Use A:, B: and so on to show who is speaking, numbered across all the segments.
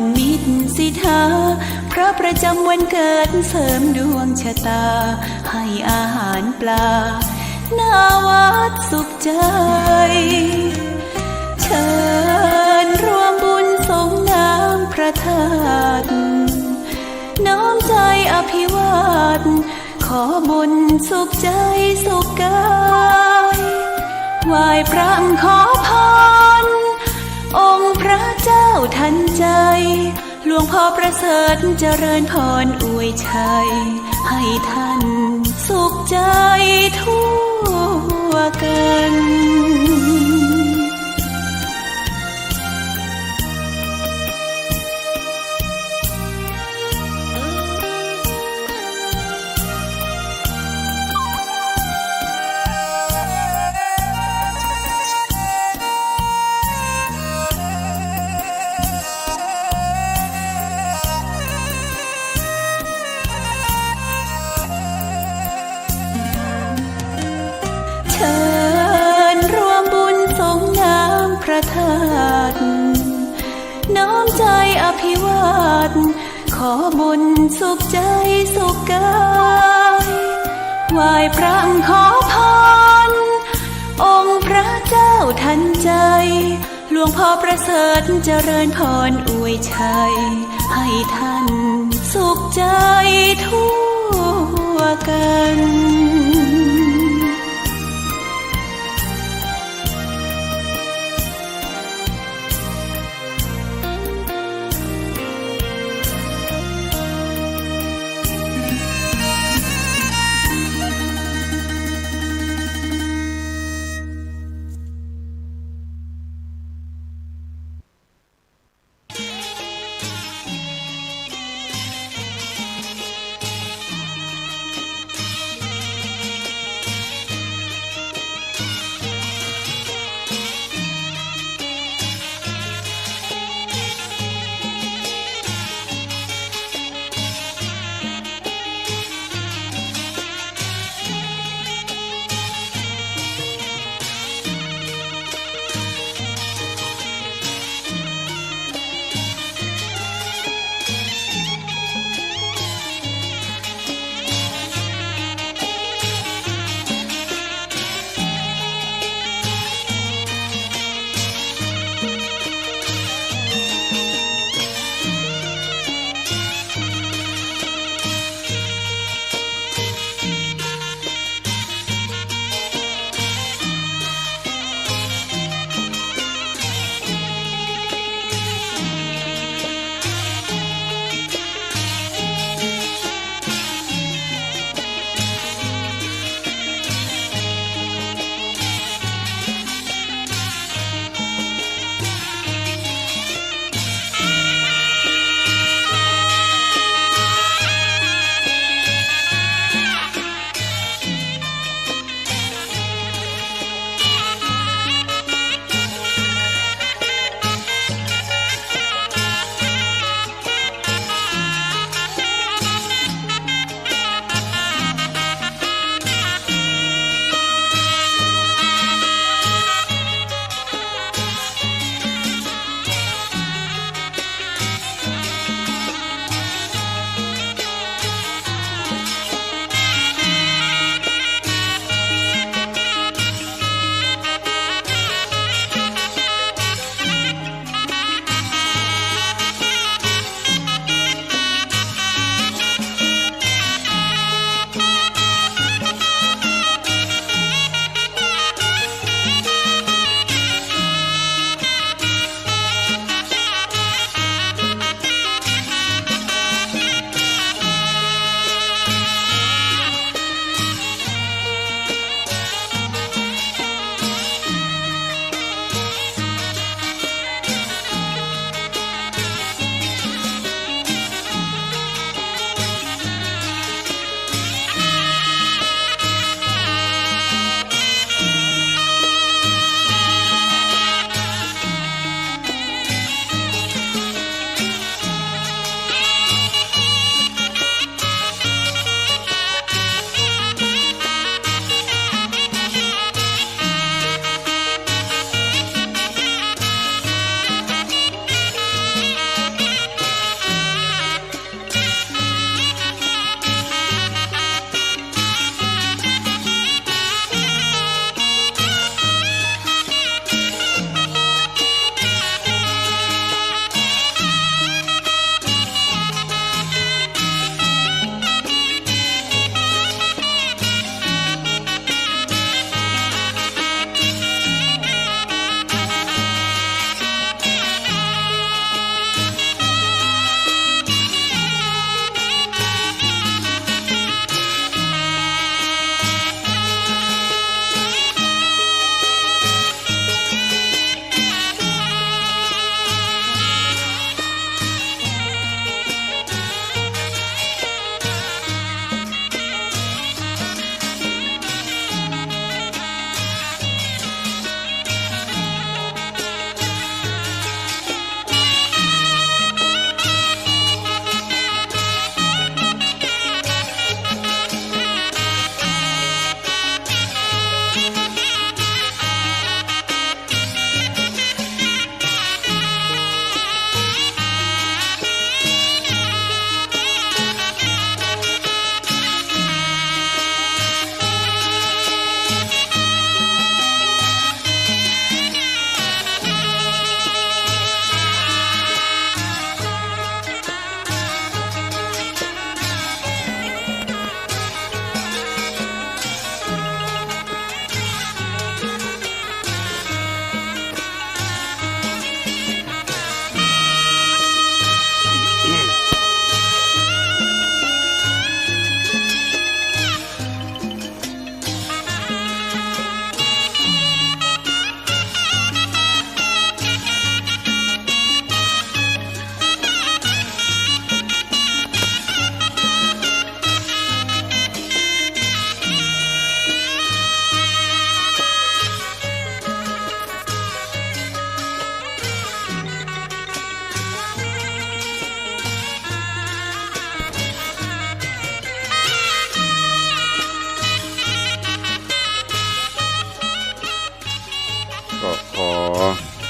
A: ลมิตรสิทาพระประจำวันเกิดเสริมดวงชะตาให้อาหารปลาหน้าวัดสุขใจเชิญร่วมบุญสงน้ำพระธาตุน้อมใจอภิวาทขอบุญสุขใจสุขกายไหว้พระขอพรองค์พระเจ้าทันใจหลวงพ่อประเสริฐเจริญพรอวยชัยให้ท่านสุขใจทั่วกันเชิญร่วมบุญสงน้ำพระธาตุน้อมใจอภิวาทขอบุญสุขใจสุขกายไหว้พระขอพรองค์พระเจ้าทันใจหลวงพ่อประเสริฐเจริญพรอวยชัยให้ท่านสุขใจทั่วกัน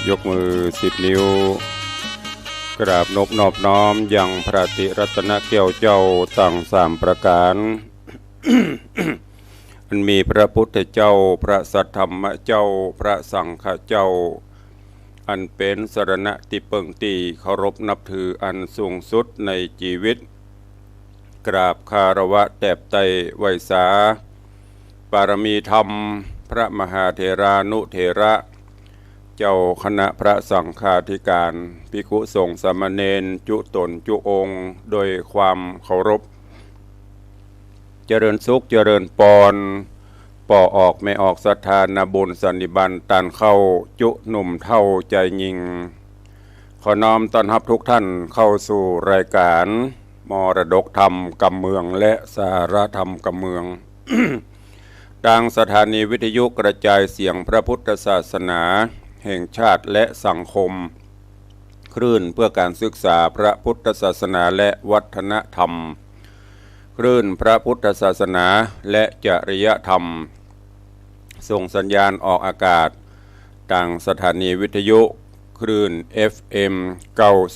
B: ยกมือ10 นิ้วกราบนบนอบน้อมยังพระติรัตนแก้วเจ้าตั้ง3 ประการ อันมีพระพุทธเจ้าพระสัทธรรมเจ้าพระสังฆเจ้าอันเป็นสรณะที่เปิงตีเคารพนับถืออันสูงสุดในชีวิตกราบคารวะแตบไตไวสาปารมีธรรมพระมหาเถรานุเถระเจ้าคณะพระสังฆาธิการภิกขุสงฆ์สามเณรจุตนจุองค์โดยความเคารพเจริญสุขเจริญปอนป่อออกไม่ออกศรัทธานาบุญสันนิบันตันเข้าจุหนุ่มเท่าใจยิงขอน้อมต้อนรับทุกท่านเข้าสู่รายการมรดกธรรมกำเมืองและสารธรรมกำเมือง ดังสถานีวิทยุกระจายเสียงพระพุทธศาสนาแห่งชาติและสังคมคลื่นเพื่อการศึกษาพระพุทธศาสนาและวัฒนธรรมคลื่นพระพุทธศาสนาและจริยธรรมส่งสัญญาณออกอากาศทางสถานีวิทยุคลื่น FM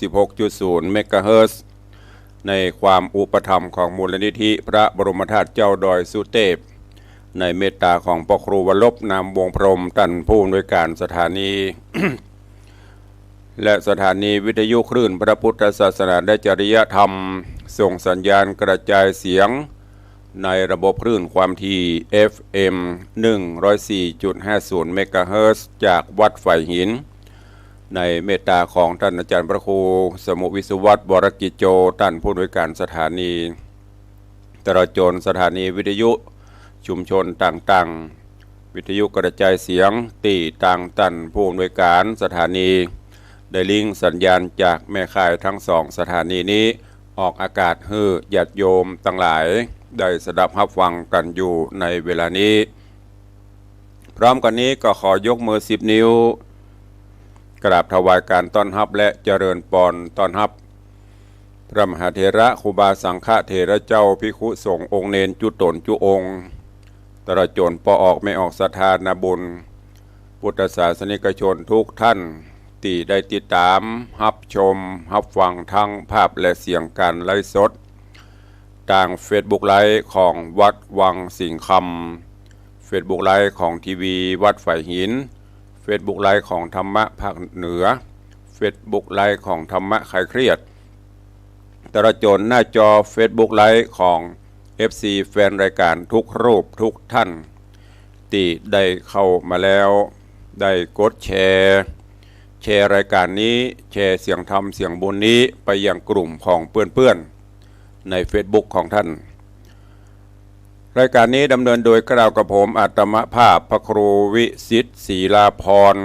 B: 96.0 เมกะเฮิรตซ์ในความอุปถัมภ์ของมูลนิธิพระบรมธาตุเจ้าดอยสุเทพในเมตตาของพ่อครูวรลบนามวงพรหมท่านผู้อำนวยการสถานี และสถานีวิทยุคลื่นพระพุทธศาสนาและจริยธรรมส่งสัญญาณกระจายเสียงในระบบคลื่นความถี่ FM 104.50 เมกะเฮิรตซ์จากวัดไฝ่หินในเมตตาของท่านอาจารย์พระครูสมุวิสุวัตรวรกิจโจท่านผู้อำนวยการสถานีตลอดจนสถานีวิทยุชุมชนต่างๆวิทยุกระจายเสียงตีต่างตันผู้อำนวยการสถานีได้ลิงก์สัญญาณจากแม่ข่ายทั้ง2 สถานีนี้ออกอากาศให้ญาติโยมทั้งหลายได้สดับรับฟังกันอยู่ในเวลานี้พร้อมกันนี้ก็ขอยกมือ10 นิ้วกราบถวายการต้อนรับและเจริญปอนต้อนรับพระมหาเถระครูบาสังฆเถระเจ้าภิกขุสงฆ์องค์เนรจุตนจุองค์ตระจนปอออกไม่ออกศรัทธานาบุญพุทธศาสนิกชนทุกท่านที่ได้ติดตามรับชมรับฟังทั้งภาพและเสียงการไลฟ์สดทาง Facebook ไลฟ์ของวัดวังสิงห์คำ Facebook ไลฟ์ของทีวีวัดไฝ่หิน Facebook ไลฟ์ของธรรมะภาคเหนือ Facebook ไลฟ์ของธรรมะคลายเครียดตระจนหน้าจอ Facebook ไลฟ์ของ FC แฟนรายการทุกรูปทุกท่านที่ได้เข้ามาแล้วได้กดแชร์รายการนี้แชร์เสียงธรรมเสียงบุญนี้ไปยังกลุ่มของเพื่อนๆใน Facebook ของท่านรายการนี้ดำเนินโดยกล่าวกับผมอาตมภาพพระครูวิสิทธิ์ศรีลาภรณ์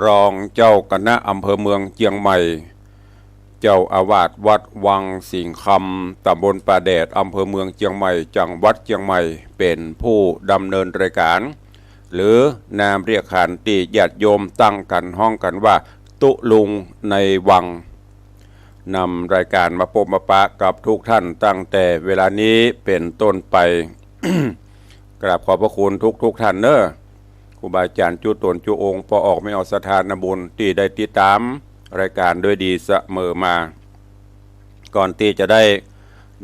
B: รองเจ้าคณะอำเภอเมืองเชียงใหม่เจ้าอาวาสวัดวังสิงห์คำตำบลป่าแดดอำเภอเมืองเชียงใหม่จังหวัดเชียงใหม่เป็นผู้ดำเนินรายการหรือนามเรียกขานที่ญาติโยมตั้งกันห้องกันว่าตุลุงในวังนำรายการมาพบมาปะกับทุกท่านตั้งแต่เวลานี้เป็นต้นไป กราบขอบพระคุณทุกท่านเนอะครูบาอาจารย์จุตนจุองค์พอออกไม่ออกสถานบุญที่ได้ติดตามรายการด้วยดีเสมอมาก่อนที่จะได้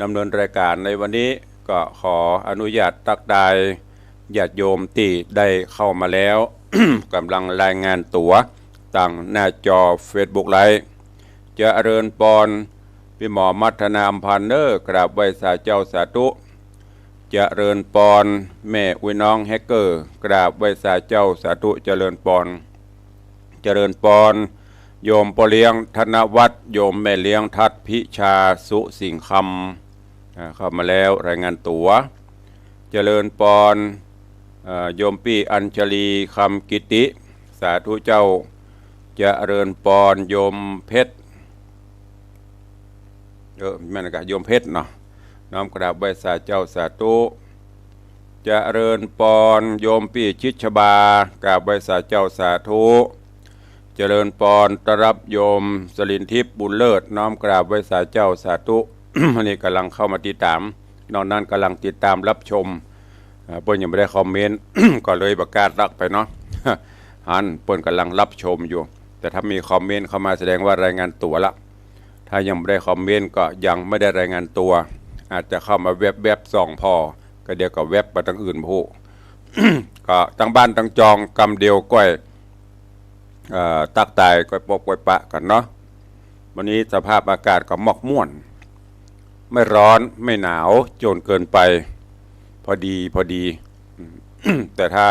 B: ดำเนินรายการในวันนี้ก็ขออนุญาตตักได้ญาติโยมที่ได้เข้ามาแล้ว กำลังรายงานตั๋วตั้งหน้าจอ Facebook ไลฟ์เจริญปอนพี่หมอมัฒนาอำพันธ์เนอร์กราบไหว้สาเจ้าสาธุเจริญปอนแม่อุ้ยน้องแฮกเกอร์กราบไหว้สาเจ้าสาธุเจริญปอนเจริญปอนโยมพ่อเลี้ยงธนวัฒน์โยมแม่เลี้ยงทัดพิชาสุสิงห์คำเข้ามาแล้วรายงานตั๋วเจริญปอนโยมปี้อัญชลีคำกิติสาธุเจ้าเจริญปอนโยมเพชรแม่นกะโยมเพชรเนาะน้อมกราบไหว้สาเจ้าสาธุเจริญปอนโยมปี้ชิดชบากราบไหว้สาเจ้าสาธุเจริญปอนตรับโยมสลินทิพย์บุญเลิศน้อมกราบไหว้สาเจ้าสาธุ อันนี้กำลังเข้ามาติดตามนอกนั้นกำลังติดตามรับชมเพิ่นยังไม่ได้คอมเมนต์ ก็เลยประกาศรักไปเนาะ หันเปิ้นกำลังรับชมอยู่แต่ถ้ามีคอมเมนต์เข้ามาแสดงว่ารายงานตัวละถ้ายังไม่ได้คอมเมนต์ก็ยังไม่ได้รายงานตัวอาจจะเข้ามาแวบส่องพอก็เดี๋ยวก็แวบไปทางอื่นผู้ ก็ตั้งบ้านตั้งจองกำเดียวก้อยตักตายก้อยปกก้อยปะกันเนาะวันนี้สภาพอากาศก็หมอกม่วนไม่ร้อนไม่หนาวจนเกินไปพอดี แต่ถ้า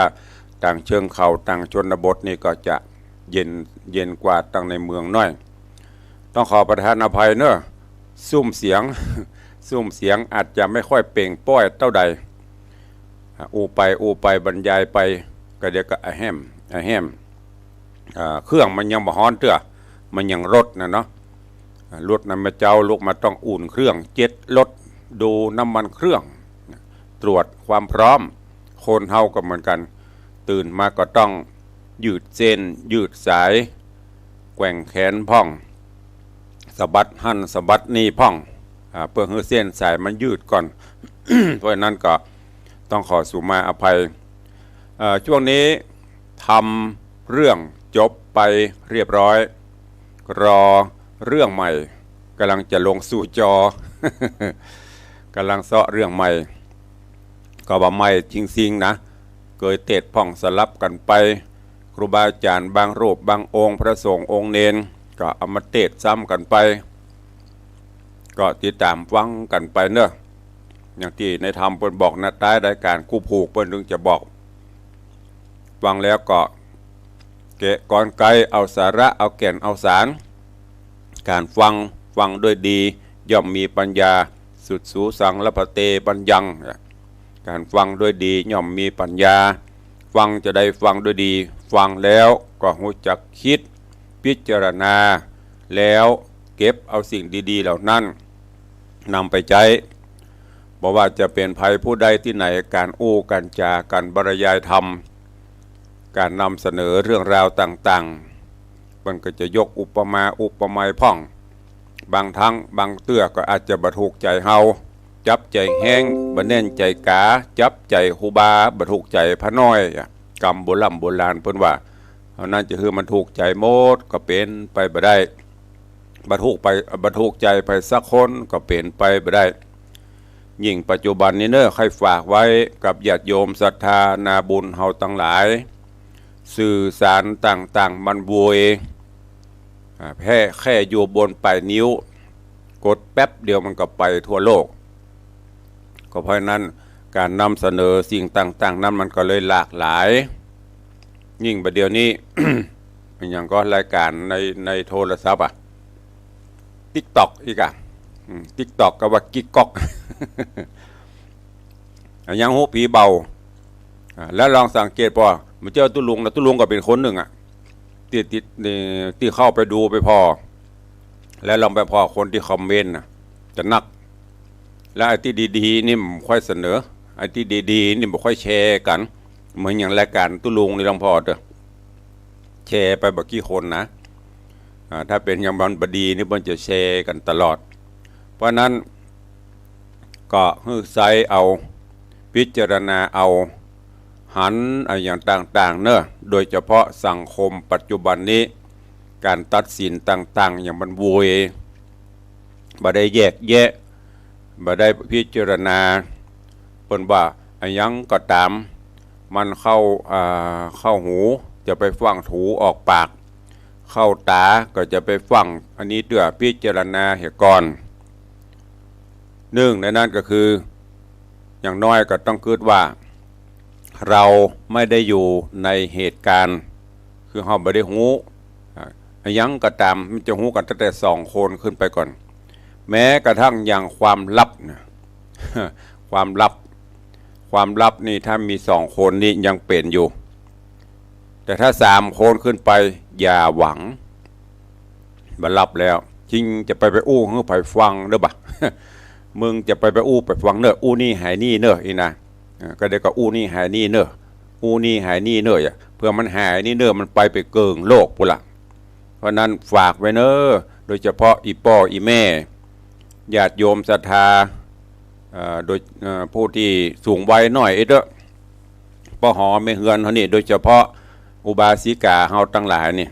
B: ต่างเชิงเขาต่างชนบทนี่ก็จะเย็นกว่าต่างในเมืองน้อยต้องขอประทานอภัยเนอะซุ้มเสียง ซุ้มเสียงอาจจะไม่ค่อยเปล่งป้อยเท่าใดอูไปบรรยายไปก็เดี๋ยวก็แฮมเครื่องมันยังบ่ฮ้อนเตื้อมันยังรถนะเนาะรถนั้นมาเจ้าลูกมาต้องอุ่นเครื่องเจ็ดรถดูน้ำมันเครื่องตรวจความพร้อมคนเฮาก็เหมือนกันตื่นมาก็ต้องยืดเส้นยืดสายแกว่งแขนพ่องสะบัดหั่นสะบัดนี่พ่องเพื่อให้เส้นสายมันยืดก่อน เพราะนั้นก็ต้องขอสุมาอภัยช่วงนี้ทำเรื่องจบไปเรียบร้อยรอเรื่องใหม่กำลังจะลงสู่จอ กำลังเสาะเรื่องใหม่ก็ว่าใหม่จริงๆนะเกิดเตะพ่องสลับกันไปครูบาอาจารย์บางรูปบางองค์พระสงฆ์องค์เนนก็เอามาเตะซ้ำกันไปก็ติดตามฟังกันไปเนอะอย่างที่ในธรรมเปิ้นบอกนะใต้รายการกู้ผูกเปิ้นถึงจะบอกฟังแล้วก็เกะกรไกลเอาสาระเอาแก่นเอาสารการฟังด้วยดีย่อมมีปัญญาสุดสูสังละพะเตปัญญังการฟังด้วยดีย่อมมีปัญญาฟังจะได้ฟังด้วยดีฟังแล้วก็รู้จักคิดพิจารณาแล้วเก็บเอาสิ่งดีๆเหล่านั้นนำไปใช้บอกว่าจะเป็นภัยผู้ใดที่ไหนการอู้การจาการบรรยายธรรมการนำเสนอเรื่องราวต่างๆมันก็จะยกอุปมาอุปไมยพ่องบางทั้งบางเตื้อก็อาจจะบรรทุกใจเฮาจับใจแห้งบะแน่นใจกาจับใจครูบาบรรทุกใจพระน้อยกรรมโบราณเพิ่นว่าเพราะนั้นจะคือมันถูกใจโมดก็เป็นไปบ่ได้บรรทุกใจไปสักคนก็เป็นไปบ่ได้ยิ่งปัจจุบันนี้เนอะใครฝากไว้กับญาติโยมศรัทธานาบุญเฮาทั้งหลายสื่อสารต่างๆมันบวยแค่อยู่บนปลายนิ้วกดแป๊บเดียวมันก็ไปทั่วโลกก็เพราะนั้นการนำเสนอสิ่งต่างๆนั้นมันก็เลยหลากหลายยิ่งประเดี๋ยวนี้ อย่างก็รายการในโทรศัพท์TikTok อีกTikTok ก็ว่ากิ๊กก๊อก ยังหูผีเบาแล้วลองสังเกตพอมันเจอตุลุงก็เป็นคนหนึ่งที่เข้าไปดูไปพอแล้วลองไปพอคนที่คอมเมนต์จะนักแล้วไอ้ที่ดีๆนี่มันค่อยเสนอไอ้ที่ดีๆนี่มันค่อยแชร์กันเหมือนอย่างรายการตุลุงนี่ลองพอเถอะแชร์ไปบักกี่คนนะถ้าเป็นอย่างบันบดีนี่มันจะแชร์กันตลอดเพราะนั้นก็ฮือไซเอาพิจารณาเอาหันอย่างต่างๆเนอะโดยเฉพาะสังคมปัจจุบันนี้การตัดสินต่างๆอย่างมันวุยบ่ได้แยกแยะบ่ได้พิจารณาเปิ้นว่ายังก็ตามมันเข้าหูจะไปฟังถูออกปากเข้าตาก็จะไปฟังอันนี้เตื้อพิจารณาเหตุก่อนหนึ่งในนั้นก็คืออย่างน้อยก็ต้องคิดว่าเราไม่ได้อยู่ในเหตุการณ์คือเราไม่ได้หูยังก็ตามมันจะหูกันตั้งแต่2 คนขึ้นไปก่อนแม้กระทั่งอย่างความลับนะ ความลับนี่ถ้ามี2 คนนี่ยังเป็นอยู่แต่ถ้า3 คนขึ้นไปอย่าหวังบัลับแล้วจริงจะไปอู้ให้ไปฟังเด้อบ่ มึงจะไปอู้ไปฟังเนอะอู้นี่หายนี่เนอะอีนะก็เดี๋ยวก็อู้นี่หายนี่เนอะอู้นี่หายนี่เนอะเพื่อมันหายนี่เนอะมันไปเกิงโลกปุ่นละเพราะนั้นฝากไว้เนอะโดยเฉพาะอีพ่ออีแม่ญาติโยมศรัทธาโดยผู้ที่สูงวัยหน่อยเด้อพ่อหอไม่เฮือนเขานี่โดยเฉพาะ อุบาสิกาเฮาทั้งหลายนี่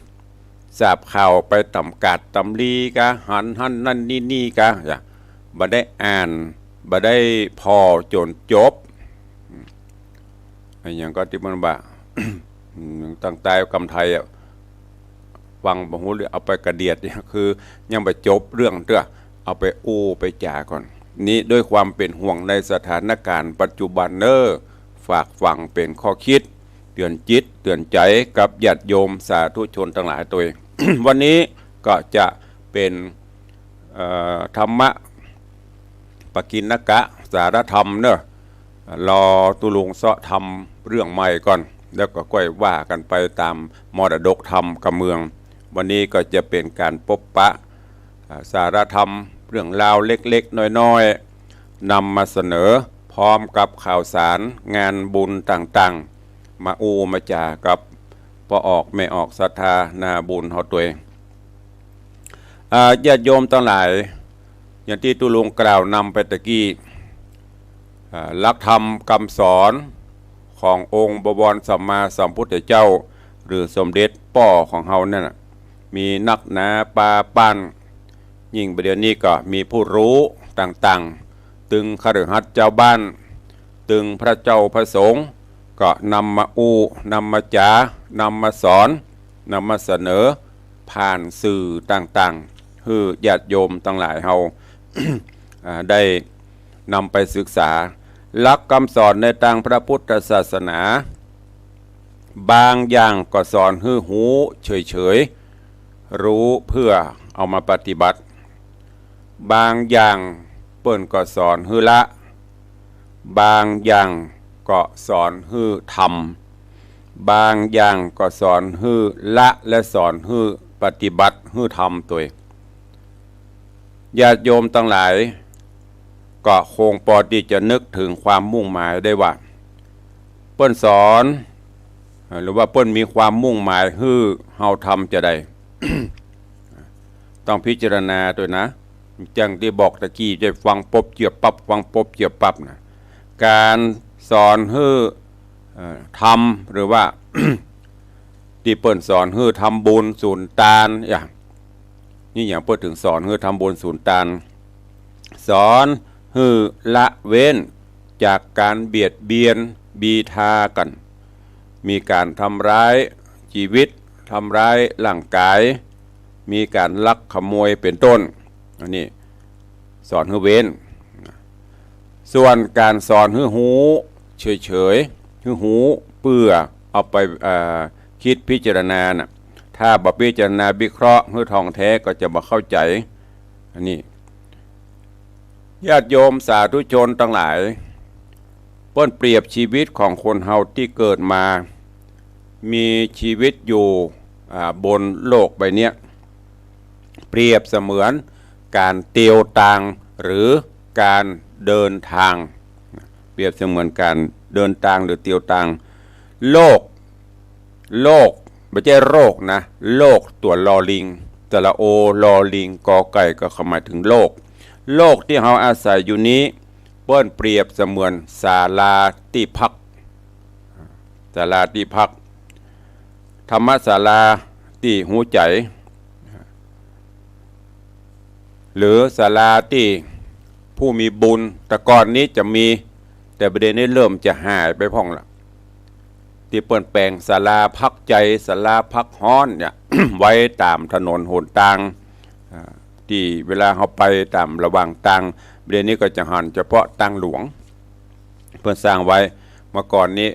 B: ทราบข่าวไปตำกัดตำลีกะหันนั่นนี่กะอย่าบ่ได้อ่านบ่ได้พอจนจบอย่างก็ที่มันบ่า ตั้งใจกำไทยฟังบ่ฮู้หรือเอาไปกระเดียดเนี่ยคือยังไปจบเรื่องเด้อเอาไปอู้ไปจ่าก่อนนี้ด้วยความเป็นห่วงในสถานการณ์ปัจจุบันฝากฟังเป็นข้อคิดเตือนจิตเตือนใจกับญาติโยมสาธุชนทั้งหลายตัวเอง วันนี้ก็จะเป็นธรรมะปกิณกะสารธรรมรอตุลุงเสาะทำเรื่องใหม่ก่อนแล้วก็ค่อยว่ากันไปตามมรดกธรรมกับเมืองวันนี้ก็จะเป็นการพบปะสารธรรมเรื่องราวเล็กๆน้อยๆนำมาเสนอพร้อมกับข่าวสารงานบุญต่างๆมามาจ่ากับพอออกไม่ออกศรัทธานาบุญเฮาตัวเองญาติโยมทั้งหลายอย่างที่ตุลุงกล่าวนำไปตะกี้หลักธรรมคำสอนขององค์บวรสัมมาสัมพุทธเจ้าหรือสมเด็จป่อของเฮานั่นมีนักหนาปาปั้นยิ่งประเดี๋ยวนี้ก็มีผู้รู้ต่างๆตึงคฤหัสถ์เจ้าบ้านตึงพระเจ้าพระสงฆ์ก็นำมานำมาจานำมาสอนนำมาเสนอผ่านสื่อต่างๆคือญาติโยมทั้งหลายเฮา ได้นำไปศึกษาหลักคำสอนในทางพระพุทธศาสนาบางอย่างก็สอนฮือหูเฉยๆรู้เพื่อเอามาปฏิบัติบางอย่างเปิ้นก็สอนฮือละบางอย่างก็สอนฮือทำบางอย่างก็สอนฮือละและสอนฮือปฏิบัติฮือทำตัวญาติโยมทั้งหลายก็คงพอที่จะนึกถึงความมุ่งหมายได้ว่าเปิ้นสอนหรือว่าเปิ้นมีความมุ่งหมายฮือเฮาทำจะได้ ต้องพิจารณาด้วยนะจังที่บอกตะกี้จะฟังปบเจียบปับฟังปบเจียบปับนะการสอนฮือทำหรือว่า ที่เปิ้นสอนฮือทำบุญสูญตานอย่างนี่อย่างเปิ้นถึงสอนฮือทำบุญสูญตานสอนฮือละเว้นจากการเบียดเบียนบีทากันมีการทำร้ายชีวิตทำร้ายร่างกายมีการลักขโมยเป็นต้นอันนี้สอนฮือเว้นส่วนการสอนฮือหูเฉยๆฮือหูเปื่อเอาไปคิดพิจารณานะถ้าบ่พิจารณาวิเคราะห์ฮือทองแท้ก็จะบ่เข้าใจอันนี้ญาติโยมสาธุชนทั้งหลายเปิ้นเปรียบชีวิตของคนเฮาที่เกิดมามีชีวิตอยู่บนโลกใบนี้เปรียบเสมือนการเตียวตางหรือการเดินทางเปรียบเสมือนการเดินทางหรือเตียวตางโลกไม่ใช่โรคนะโลกตัวลอลิงแต่ละโอลอลิงกอไก่ก็หมายถึงโลกที่เราอาศัยอยู่นี้เปิ้นเปรียบเสมือนศาลาที่พักศาลาที่พักธรรมศาลาที่หูใจหรือศาลาที่ผู้มีบุญแต่ก่อนนี้จะมีแต่ประเด็นนี้เริ่มจะหายไปพ่องละที่เปิ้นแปลงศาลาพักใจศาลาพักฮ้อนเนี่ย ไว้ตามถนนหนทางที่เวลาเขาไปตามระหว่างทางประเด็นนี้ก็จะหันเฉพาะทางหลวงเพื่อสร้างไว้เมื่อก่อนนี้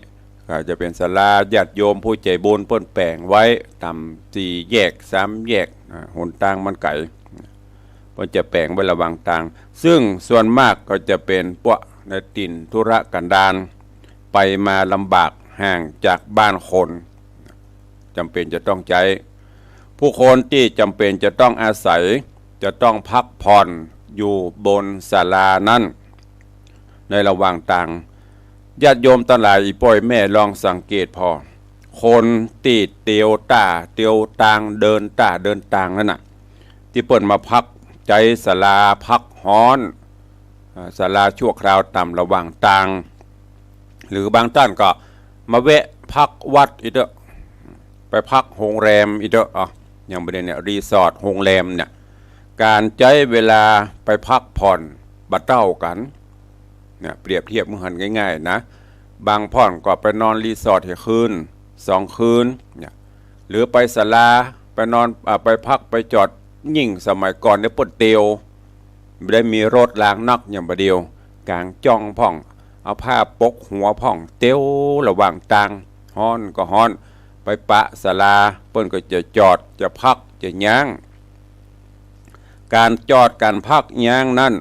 B: จะเป็นศาลาญาติโยมผู้ใจบุญเปิ้นแปลงไว้ตาม4 แยก 3 แยกหนทางมันไกลเปิ้นจะแปลงไว้ระหว่างทางซึ่งส่วนมากก็จะเป็นพวกในถิ่นธุรกันดารไปมาลำบากห่างจากบ้านคนจำเป็นจะต้องใช้ผู้คนที่จำเป็นจะต้องอาศัยจะต้องพักผ่อนอยู่บนศาลานั้นในระหว่างทางญาติโยมทั้งหลายอีป่อยแม่ลองสังเกตพอคนตีเตียวตางเดินตางนั่นน่ะที่เปิ่นมาพักใจศาลาพักฮ้อนศาลาชั่วคราวตามระหว่างทางหรือบางท่านก็มาแวะพักวัดอีกเด้อ ไปพักโรงแรมอีกเด้ออย่างประเด็นเนี่ยรีสอร์ทโรงแรมเนี่ยการใช้เวลาไปพักผ่อนบัดเต้ากันเนี่ยเปรียบเทียบมือหันง่ายๆนะบางพ่อนก็ไปนอนรีสอร์ทคืน2 คืนเนี่ยหรือไปศาลาไปนอนไปพักไปจอดยิ่งสมัยก่อนเนี่ยปดเตียวไม่ได้มีรถล้างนักอย่างประเดียวกลางจ้องพ่องเอาผ้าปกหัวพ่องเตียวระหว่างทางฮ้อนก็ฮ้อนไปปะศาลาเปิ้นก็จะจอดจะพักจะย่างการจอดการพักย่างนั่น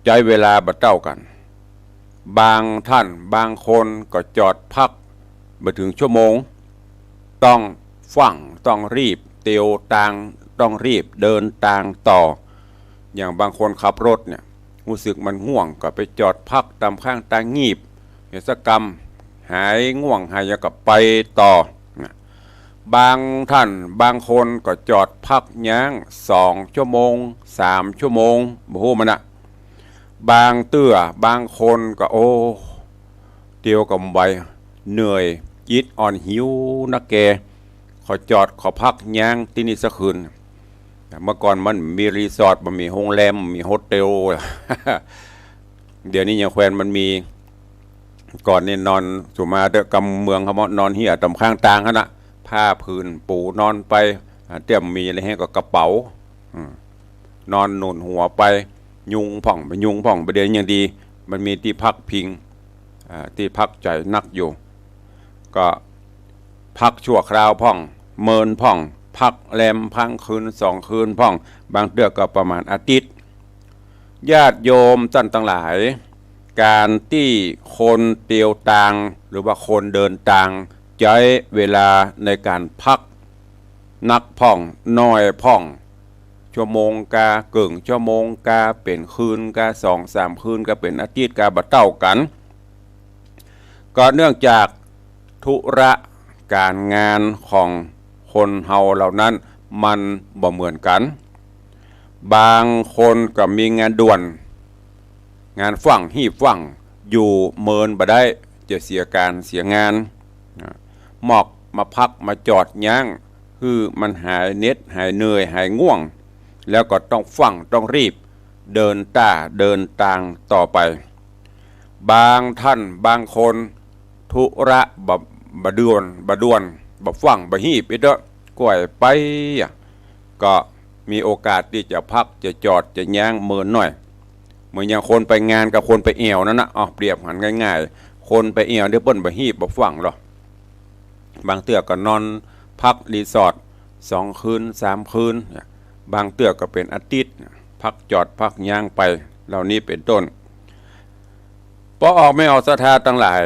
B: ใช้เวลาบัดเต้ากันบางท่านบางคนก็จอดพักมาถึงชั่วโมงต้องฟังต้องรีบเตียวตางต้องรีบเดินตางต่ออย่างบางคนขับรถเนี่ยรู้สึกมันง่วงก็ไปจอดพักตามข้างตางงีบเดี๋ยวสักกรรมหายง่วงหายก็ไปต่อบางท่านบางคนก็จอดพักย่าง2 ชั่วโมง3 ชั่วโมงบ่ฮู้มันนะบางเตื้อบางคนก็โอ้เดียวกับใบเหนื่อยยิดอ่อนหิวนักแกขอจอดขอพักย่างที่นี่สักคืนเมื่อก่อนมันมีรีสอร์ทมันมีโรงแรมมีโฮเทล เดี๋ยวนี้ยังแควนมันมีก่อนนี่นอนสุมาเดกำเมืองเขานอนเหี่ยตำข้างตางเขานะผ้าพื้นปูนอนไปเตรียมมีอะไรให้ก็กระเป๋านอนหนุนหัวไปยุงผ่องไปยุงผ่องไปเดี๋ยวยังดีมันมีที่พักพิงที่พักใจนักอยู่ก็พักชั่วคราวพ่องเมินพ่องพักแรมพังคืน2 คืนพ่องบางเดือนก็ประมาณอาทิตย์ญาติโยมท่านทั้งหลายการที่คนเตียวตางหรือว่าคนเดินตางใช้เวลาในการพักนักพ่องน้อยพ่องชั่วโมงกาเกิ่งชั่วโมงกาเป็นคืนกา2-3 คืนก็เป็นอาทิตย์กาบัดเต้ากันก็เนื่องจากธุระการงานของคนเฮาเหล่านั้นมันบ่เหมือนกันบางคนก็มีงานด่วนงานฝั่งหีบฝั่งอยู่เมินบ่ได้จะเสียการเสียงานหมอกมาพักมาจอดย่างคือมันหายเน็ตหายเหนื่อยหายง่วงแล้วก็ต้องฟังต้องรีบเดินเดินทางต่อไปบางท่านบางคนธุระบด่วนฟังหีบอีกเด้อกล้วยไปก็มีโอกาสที่จะพักจะจอดจะย่างเมินหน่อยเหมือนอย่างคนไปงานกับคนไปเอวนั่นนะเปรียบหันง่ายๆคนไปเอวเดี๋ยวเปิ้นหีบฟังหรอบางเตื้อก็นอนพักรีสอร์ท2 คืน3 คืนบางเตื้อก็เป็นอาทิตย์พักจอดพักย่างไปเหล่านี้เป็นต้นพอออกไม่ออกศรัทธาทั้งหลาย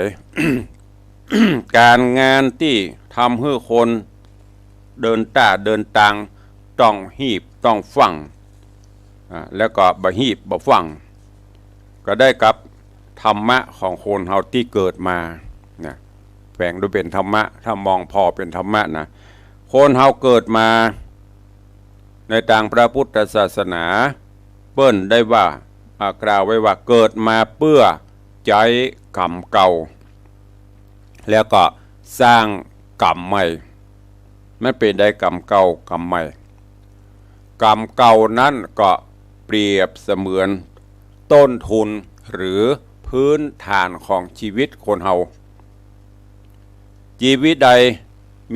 B: การงานที่ทำให้คนเดินเดินตางต้องหีบต้องฟังแล้วก็บ่หีบบ่ฟังก็ได้กับธรรมะของคนเฮาที่เกิดมานะแฝงด้วยเป็นธรรมะถ้ามองพอเป็นธรรมะนะคนเฮาเกิดมาในทางพระพุทธศาสนาเปิ้นได้ว่ากล่าวไว้ว่าเกิดมาเพื่อใช้กรรมเก่าแล้วก็สร้างกรรมใหม่มันเป็นได้กรรมเก่ากรรมใหม่กรรมเก่านั้นก็เปรียบเสมือนต้นทุนหรือพื้นฐานของชีวิตคนเฮาชีวิตใด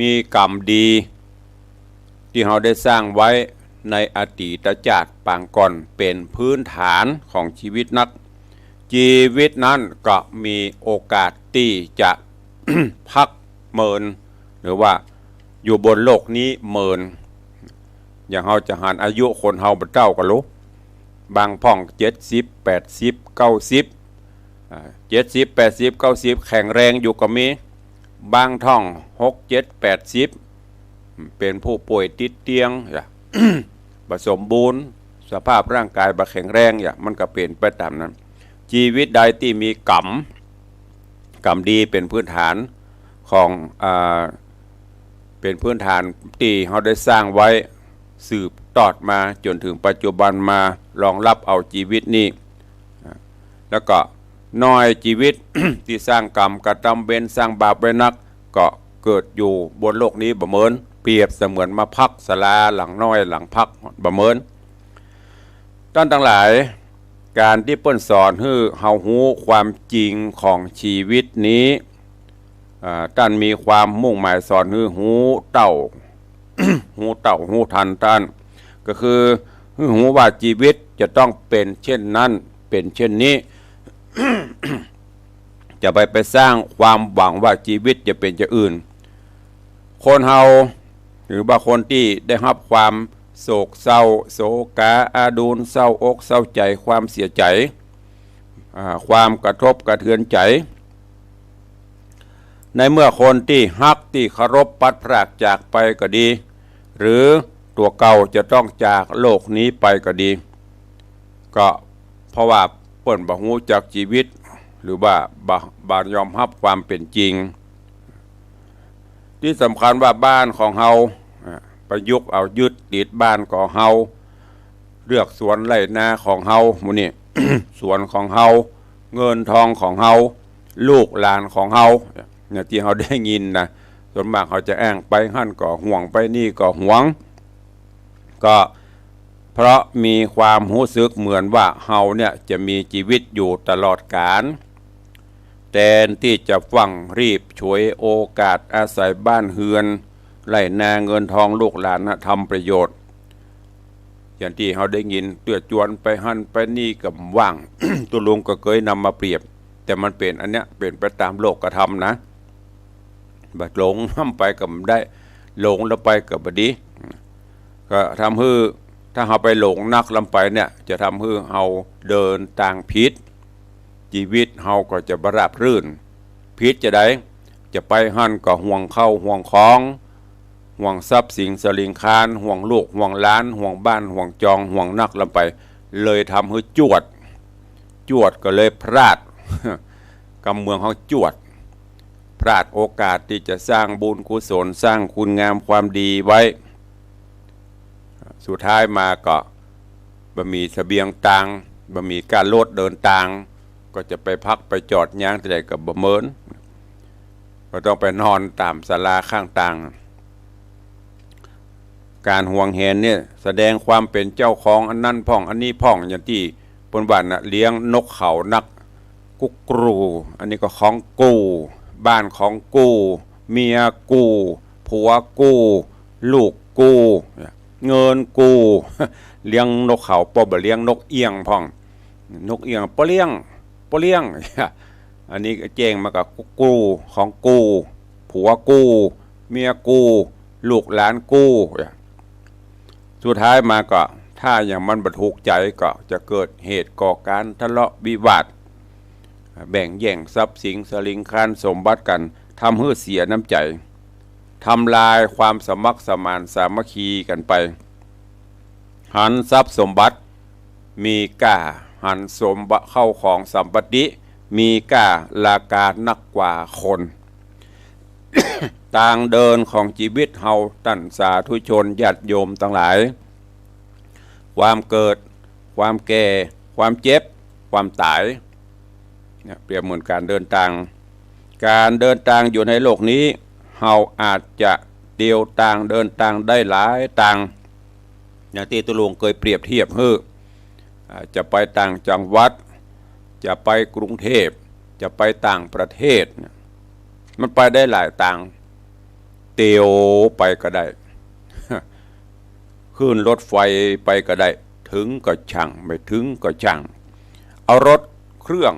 B: มีกรรมดีที่เฮาได้สร้างไว้ในอดีตชาติปางก่อนเป็นพื้นฐานของชีวิตนักชีวิตนั้นก็มีโอกาสที่จะ พักเมินหรือว่าอยู่บนโลกนี้เมินอย่างเฮาจะหันอายุคนเฮาบ่เจ้าก็รู้บางพ่อง70 80 90 70 80 90แข็งแรงอยู่ก็มีบางท่อง6 7 80เป็นผู้ป่วยติดเตียง บ่สมบูรณ์สภาพร่างกายบ่แข็งแรงมันก็เป็นไปตามนั้นชีวิตใดที่มีกรรมดีเป็นพื้นฐานของเป็นพื้นฐานที่เราได้สร้างไว้สืบตอดมาจนถึงปัจจุบันมารองรับเอาชีวิตนี้แล้วก็น้อยชีวิต ที่สร้างกรรมกระทำเวรสร้างบาปไว้นักก็ เกิดอยู่บนโลกนี้บ่เหมือนเปรียบเสมือนมาพักศาลาหลังน้อยหลังพักบ่เหมือนท่านทั้งหลายการที่เปิ้นสอนให้เฮาฮู้ความจริงของชีวิตนี้ท่านมีความมุ่งหมายสอนให้ฮู้เต่า ฮู้เต่าฮู้ทันท่านก็คือให้ฮู้ว่าชีวิตจะต้องเป็นเช่นนั้นเป็นเช่นนี้ จะไปสร้างความหวังว่าชีวิตจะเป็นอย่างอื่นคนเฮาหรือบางคนที่ได้รับความโศกเศร้าโศกาอาดูลเศร้าอกเศร้าใจความเสียใจความกระทบกระเทือนใจในเมื่อคนที่ฮักที่เคารพปัดพรากจากไปก็ดีหรือตัวเก่าจะต้องจากโลกนี้ไปก็ดีก็เพราะว่าเปิ้นบ่ฮู้จักชีวิตหรือว่าบ่ยอมรับความเป็นจริงที่สำคัญว่าบ้านของเฮาประยุกต์เอายึดติดบ้านของเฮาเลือกสวนไร่นาของเฮาหมู่นี้ สวนของเฮาเงินทองของเฮาลูกหลานของเฮาเนี่ยที่เฮาได้ยินนะส่วนมากเขาจะแอ้งไปหั่นก็ห่วงไปนี่ก็หวงก็เพราะมีความรู้สึกเหมือนว่าเฮาเนี่ยจะมีชีวิตอยู่ตลอดกาลแทนที่จะฟังรีบฉวยโอกาสอาศัยบ้านเฮือนไร่นาเงินทองลูกหลานทำประโยชน์อย่างที่เขาได้ยินเตือจวนไปหั่นไปนี่กับว่าง ตัวลุงก็เคยนำมาเปรียบแต่มันเป็นอันเนี้ยเป็นไปตามโลกกระทำนะบัดหลงทำไปกับได้หลงแล้วไปกับบดีก็ทำให้ถ้าเราไปหลงนักลำไปเนี่ยจะทำให้เราเดินต่างพิษชีวิตเราก็จะบราบรื่นพิษจะได้จะไปหั่นก็ห่วงเข้าห่วงของห่วงทรัพย์สินสลิงคานห่วงลูกห่วงล้านห่วงบ้านห่วงจองห่วงนักลำไปเลยทำให้จวดก็เลยพลาด กำเมืองเขาจวดพลาดโอกาสที่จะสร้างบุญกุศลสร้างคุณงามความดีไว้สุดท้ายมาก็บ่มีเสบียงตังบ่มีการโลดเดินทางก็จะไปพักไปจอดย่างแต่กับบ่เหมินก็ต้องไปนอนตามศาลาข้างทางการห่วงเห็นเนี่ยแสดงความเป็นเจ้าของอันนั้นพ่องอันนี้พ่องอย่างที่ปนบ้านเลี้ยงนกเขานักกุกรูอันนี้ก็ของกูบ้านของกูเมียกูผัวกูลูกกูเงินกู เลี้ยงนกเขาปอบเลี้ยงนกเอียงพ่องนกเอียงปอเลี้ยง อันนี้แจ้งมากับกูของกูผัวกูเมียกูลูกหลานกูสุดท้ายมาก็ถ้าอย่างมันบรรทุกใจก็จะเกิดเหตุก่อการทะเลาะวิวาทแบ่งแย่งทรัพย์สินสลิงคานสมบัติกันทำให้เสียน้ำใจทำลายความสมัครสมานสามัคคีกันไปหันทรัพย์สมบัติมีค่าหันสมบัติเข้าของสัมปติมีค่าราคานักกว่าคน ต่างเดินของชีวิตเฮาท่านสาธุชนญาติโยมทั้งหลายความเกิดความแก่ความเจ็บความตายเนี่ยเปรียบเหมือนการเดินทางอยู่ในโลกนี้เฮาอาจจะเดียวต่างเดินทางได้หลายต่างอย่างที่ตุลุงเคยเปรียบเทียบจะไปต่างจังหวัดจะไปกรุงเทพจะไปต่างประเทศมันไปได้หลายต่างเตียวไปก็ได้ ขึ้นรถไฟไปก็ได้ถึงก็ช่างไม่ถึงก็ช่างเอารถเครื่อง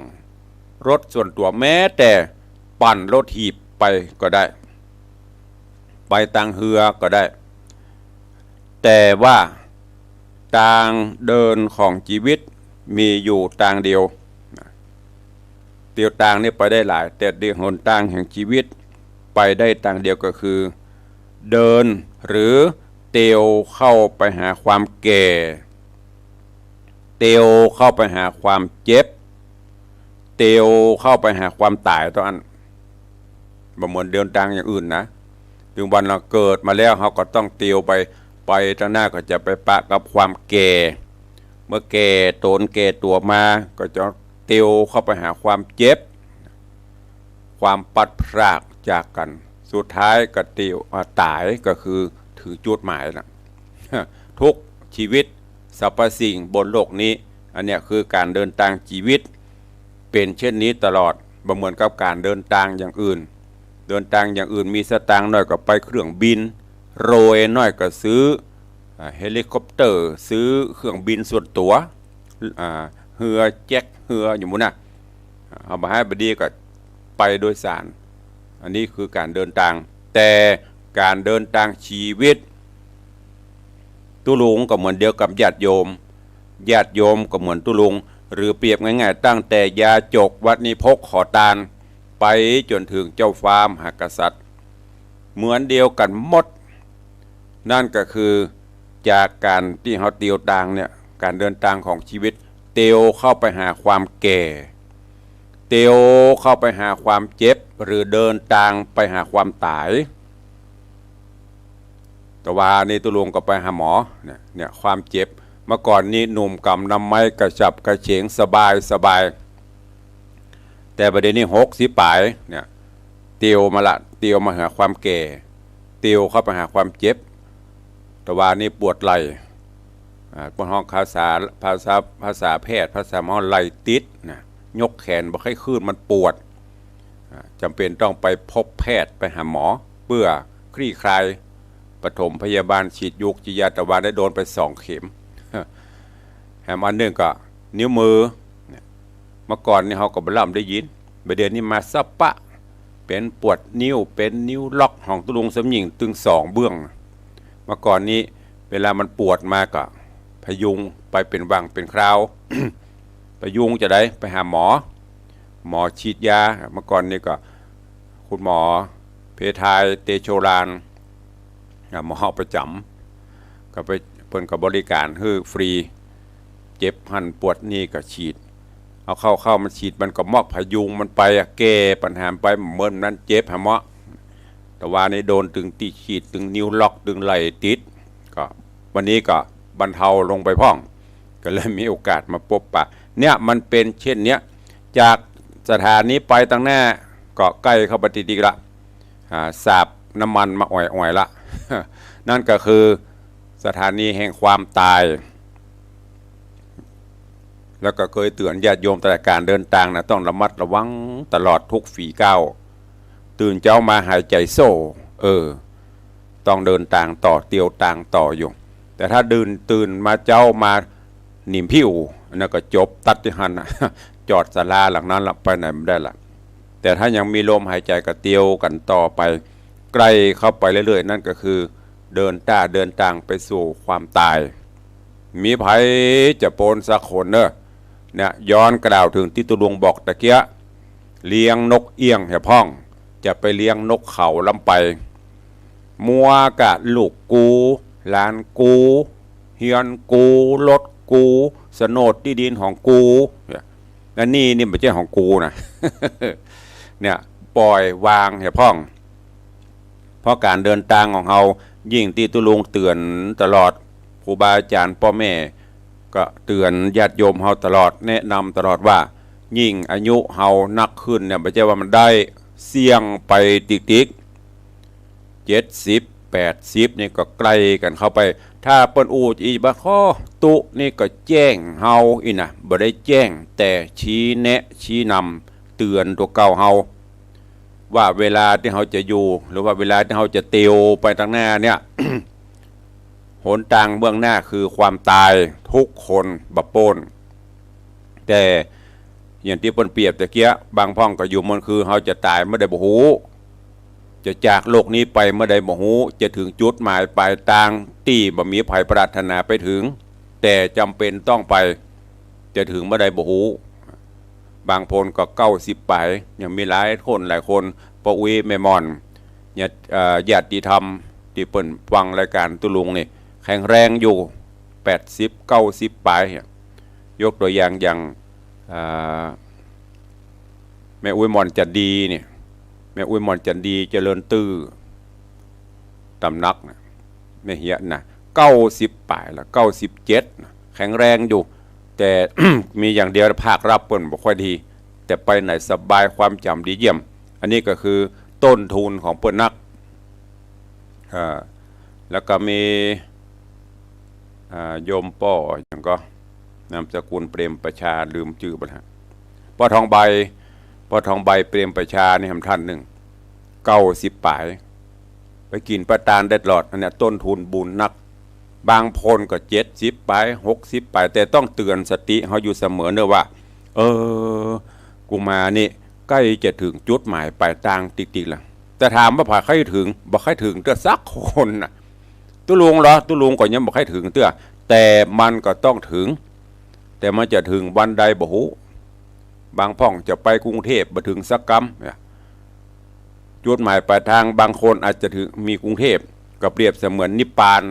B: รถส่วนตัวแม้แต่ปั่นรถหีบไปก็ได้ไปต่างเรือก็ได้แต่ว่าทางเดินของชีวิตมีอยู่ทางเดียวทางนี้ไปได้หลายแต่เดียวหนทางแห่งชีวิตไปได้ทางเดียวก็คือเดินหรือเตียวเข้าไปหาความแก่เตียวเข้าไปหาความเจ็บเตียวเข้าไปหาความตายตอนนั้นบ่เหมือนเดินทางอย่างอื่นนะถึงวันเราเกิดมาแล้วเขาก็ต้องเตียวไปทางหน้าก็จะไปปะกับความแก่เมื่อแก่ตนแก่ตัวมาก็จะเตียวเข้าไปหาความเจ็บความปัดพรากจากกัน สุดท้ายก็ตายก็คือถึงจุดหมายนะ ทุกชีวิตสรรพสิ่งบนโลกนี้อันเนี้ยคือการเดินทางชีวิตเป็นเช่นนี้ตลอดบ่เหมือนกับการเดินทางอย่างอื่นเดินทางอย่างอื่นมีสตางค์น้อยก็ไปเครื่องบินโรยน้อยก็ซื้อเฮลิคอปเตอร์ซื้อเครื่องบินส่วนตัวเรือแจ็คเรืออย่างมุนน่ะเอามาให้บดีก็ไปโดยสารอันนี้คือการเดินทางแต่การเดินทางชีวิตตุลุงก็เหมือนเดียวกับญาติโยมก็เหมือนตุลุงหรือเปรียบง่ายๆตั้งแต่ยาจกวัดนิพกขอตาลไปจนถึงเจ้าฟ้ามหากษัตริย์เหมือนเดียวกันหมดนั่นก็คือจากการที่เขาเตียวต่างเนี่ยการเดินทางของชีวิตเตียวเข้าไปหาความแก่เตียวเข้าไปหาความเจ็บหรือเดินทางไปหาความตายแต่ว่านี่ตุลุงก็ไปหาหมอเนี่ยความเจ็บเมื่อก่อนนี้หนุ่มกำนำไม้กระฉับกระเฉงสบายแต่ประเด็นนี้60 ปลายเนี่ยเตียวมาหาความแก่เตียวเข้าไปหาความเจ็บแต่ว่านี่ปวดไหล่ปวดห้องภาษาแพทย์ภาษาหมอไหล่ติดนะยกแขนบ่ค่อยขึ้นมันปวดจำเป็นต้องไปพบแพทย์ไปหาหมอเพื่อคลี่คลายปฐมพยาบาลฉีดยุกจิยาตะวันได้โดนไป2 เข็มแถมอันหนึ่งก็นิ้วมือเมื่อก่อนนี่เขาก็บ่ล่ำได้ยินประเดี๋ยวนี้มาซับปะเป็นปวดนิ้วเป็นนิ้วล็อกของตุลุงสำหญิงตึง2 เบื้องเมื่อก่อนนี้เวลามันปวดมาก็พยุงไปเป็นวังเป็นคราว พยุงจะได้ไปหาหมอฉีดยาเมื่อก่อนนี่ก็คุณหมอเพทายเตโชรานหมอประจำก็ไปเพิ่นกับบริการคือฟรีเจ็บหันปวดนี่ก็ฉีดเอาเข้ามันฉีดมันก็มอกพยุงมันไปแก้ปัญหาไปเหมือนนั้นเจ็บหาหมอแต่ว่านี่โดนตึงตีฉีดตึงนิ้วล็อกตึงไหล่ติดก็วันนี้ก็บรรเทาลงไปพ่องก็เลยมีโอกาสมาพบปะเนี่ยมันเป็นเช่นเนี้ยจากสถานีไปตั้งหน้าก็ใกล้เข้าไปติดละสาบน้ำมันมาอ่อยละ นั่นก็คือสถานีแห่งความตายแล้วก็เคยเตือนญาติโยมแต่การเดินทางนะต้องระมัดระวังตลอดทุกฝีก้าวตื่นเจ้ามาหายใจโซ่ต้องเดินทางต่อเตียวต่างต่ออยู่แต่ถ้าตื่นมาเจ้ามาหนิมผิวนั่นก็จบตัดที่หัน จอดศาลาหลังนั้นละไปไหนไม่ได้ละแต่ถ้ายังมีลมหายใจก็เตียวกันต่อไปใกล้เข้าไปเรื่อยๆนั่นก็คือเดินทางไปสู่ความตายมีภัยจะโปนสักคนเนี่ยย้อนกล่าวถึงที่ตุลุงบอกตะเกียเลี้ยงนกเอี้ยงแห่พ้องจะไปเลี้ยงนกเขาลำไปมัวกะลูกกูหลานกูเฮียนกูรถกูสนดที่ดินของกูและนี่ไม่ใช่ของกูนะ เนี่ยปล่อยวางแห่พ้องเพราะการเดินทางของเรายิ่งที่ตุลุงเตือนตลอดครูบาอาจารย์พ่อแม่ก็เตือนญาติโยมเราตลอดแนะนำตลอดว่ายิ่งอายุเรานักขึ้นเนี่ยไม่ใช่ว่ามันได้เสี่ยงไปติ๊ก70-80นี่ก็ใกล้กันเข้าไปถ้าเปิ้นอูอีบะข้อตุนี่ก็แจ้งเฮาอีน่ะบ่ได้แจ้งแต่ชี้แนะชี้นำเตือนตัวเก่าเฮาว่าเวลาที่เราจะอยู่หรือว่าเวลาที่เราจะเตียวไปทางหน้าเนี่ย หนทางเบื้องหน้าคือความตายทุกคนบับโปนแต่อย่างที่เปิ้นเปรียบตะเกียบางพ่องก็อยู่มันคือเราจะตายเมื่อใดบ่ฮู้จะจากโลกนี้ไปเมื่อใดบ่ฮู้จะถึงจุดหมายปลายทางที่บ่มีภัยปรารถนาไปถึงแต่จำเป็นต้องไปจะถึงเมื่อใดบ่ฮู้บางคนก็90ไปยังมีหลายคนปะอุยแม่มอนญาติธรรมที่เปิ้นฟังรายการตุลุงนี่แข็งแรงอยู่80-90ไปยกตัวอย่างแม่อุยมอนจันดีเนี่ยแม่อุยมอนจันดีเจริญตื้อตำนักแม่เหี้ยนะ90ปลายละ97นะแข็งแรงอยู่แต่ มีอย่างเดียวภาครับเปิ้นบ่ค่อยดีแต่ไปไหนสบายความจำดีเยี่ยมอันนี้ก็คือต้นทุนของเปิ้นนัก แล้วก็มีโยมป้ออย่างก็นามสกุลเปรมประชาลืมชื่อไปแล้วป้อทองใบเปรมประชานี่ท่านหนึ่ง90 ป่ายไปกินประตานได้ตลอดอันนี้ต้นทุนบุญนักบางพลก็70 ป่าย60 ป่ายแต่ต้องเตือนสติเขาอยู่เสมอเนอะว่ากูมานี่ใกล้จะถึงจุดหมายปลายทางติ๊กๆแล้วแต่ถามว่าผ่าใครถึงบ่ใครถึงเตื้อสักคนน่ะตุลุงเหรอตุลุงก็ยังบ่ใครถึงเตื้อแต่มันก็ต้องถึงแต่มันจะถึงวันใดบ่ฮู้บางพ่องจะไปกรุงเทพบ่ถึงสักกำจุดหมายปลายทางบางคนอาจจะถึงมีกรุงเทพก็เปรียบเสมือนนิพพาน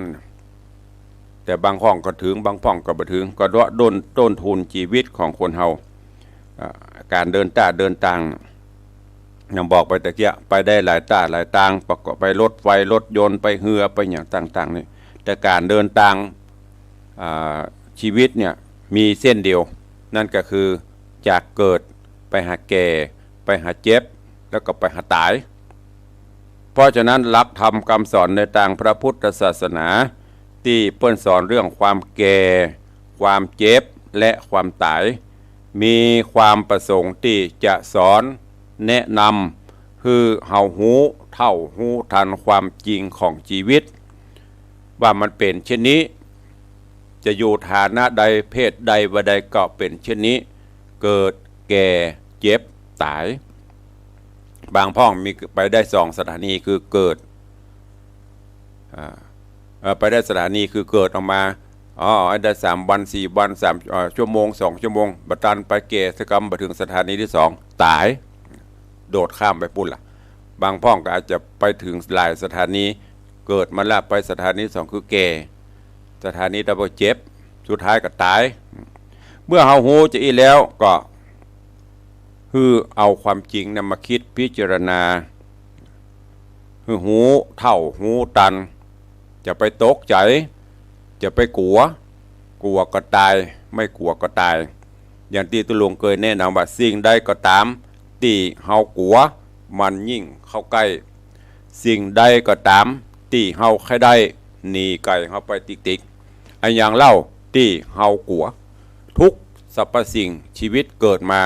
B: แต่บางห้องก็ถึงบางพ่องก็บ่ถึงก็ต้นทุนชีวิตของคนเฮาการเดินทางยังบอกไปตะเกียไปได้หลายทางประกอบไปรถไฟรถยนต์ไปเรือไปอย่างต่างๆนี่แต่การเดินทางชีวิตเนี่ยมีเส้นเดียวนั่นก็คือจากเกิดไปหาแก่ไปหาเจ็บแล้วก็ไปหาตายเพราะฉะนั้นหลักธรรมคำสอนในทางพระพุทธศาสนาที่เปิ้นสอนเรื่องความแก่ความเจ็บและความตายมีความประสงค์ที่จะสอนแนะนำคือเฮาหูเท่าหูทันความจริงของชีวิตว่ามันเป็นเช่นนี้จะอยู่ฐานะใดเพศใดว่าใดก็เป็นเช่นนี้เกิดแก่เจ็บตายบางพ่องมีไปได้2 สถานีคือเกิดไปได้สถานีคือเกิดออกมาได้3 วัน4 วัน3 ชั่วโมง2 ชั่วโมงบัดตันไปเกษกรรมมาถึงสถานีที่2ตายโดดข้ามไปปุ่นล่ะบางพ่องก็อาจจะไปถึงหลายสถานีเกิดมาแล้วไปสถานี2คือแก่สถานีดับเบิลเจ็บสุดท้ายก็ตายเมื่อเฮาหูจะอีแล้วก็คือเอาความจริงนำมาคิดพิจารณาคือหูเท่าหูตันจะไปตกใจจะไปกลัวก็ตายไม่กลัวก็ตายอย่างที่ตุลงเคยแนะนำว่าสิ่งใดก็ตามที่เฮากลัวมันยิ่งเข้าใกล้สิ่งใดก็ตามที่เฮาใครได้หนีไกลเฮาไปติ๊กๆอันอย่างเล่าที่เฮากลัวทุกสรรพสิ่งชีวิตเกิดมา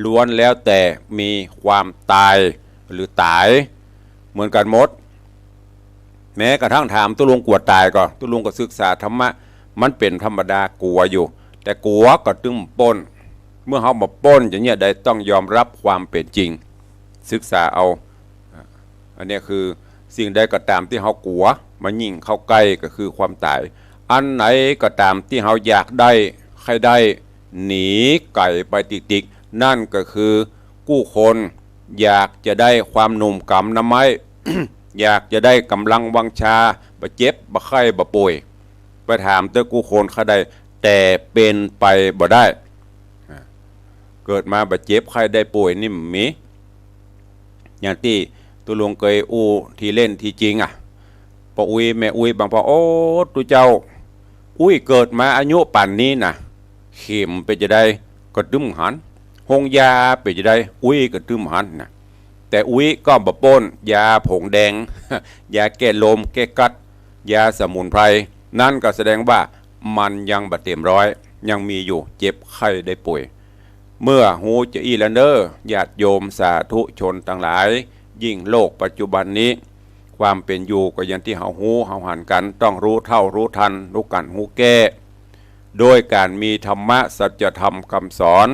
B: ล้วนแล้วแต่มีความตายหรือตายเหมือนกันหมดแม้กระทั่งถามตุลุงกลัวตายก็ตุลุงก็ศึกษาธรรมะมันเป็นธรรมดากลัวอยู่แต่กลัวก็ตึมป้นเมื่อเฮามาป้นอย่างเงี้ยได้ต้องยอมรับความเป็นจริงศึกษาเอาอันนี้คือสิ่งใดก็ตามที่เฮากลัวมันยิ่งเข้าใกล้ก็คือความตายอันไหนก็ตามที่เฮาอยากได้ใครได้หนีไก่ไปติ๊กๆนั่นก็คือกู้คนอยากจะได้ความหนุ่มกำน้ำไม้ อยากจะได้กำลังวังชาบะเจ็บบะไข้บะป่วยไปถามเต้ากู้คนเขาได้แต่เป็นไปบ่ได้เกิดมาบะเจ็บไข้ได้ป่วยนี่มีอย่างที่ตุลุงเคยอู้ที่เล่นที่จริงปออุ้ยแม่อุ้ยบางพอโอ้ตุเจ้าอุ้ยเกิดมาอายุป่านนี้นะเข็มไปจะได้ก็ตึมหันหงยาไปจะได้อุ้ยก็ตึมหันนะแต่อุ้ยก็บะป้นยาผงแดง ยาแก้ลมแก้กัดยาสมุนไพรนั่นก็แสดงว่ามันยังบะเต็มร้อยยังมีอยู่เจ็บไข้ได้ป่วยเมื่อหูจะอีแล้วเนอญาติโยมสาธุชนทั้งหลายยิ่งโลกปัจจุบันนี้ความเป็นอยู่ก็อย่างที่เฮาหูเฮาหันกันต้องรู้เท่ารู้ทันรู้กันหูแก้โดยการมีธรรมะสัจธรรมคำสอน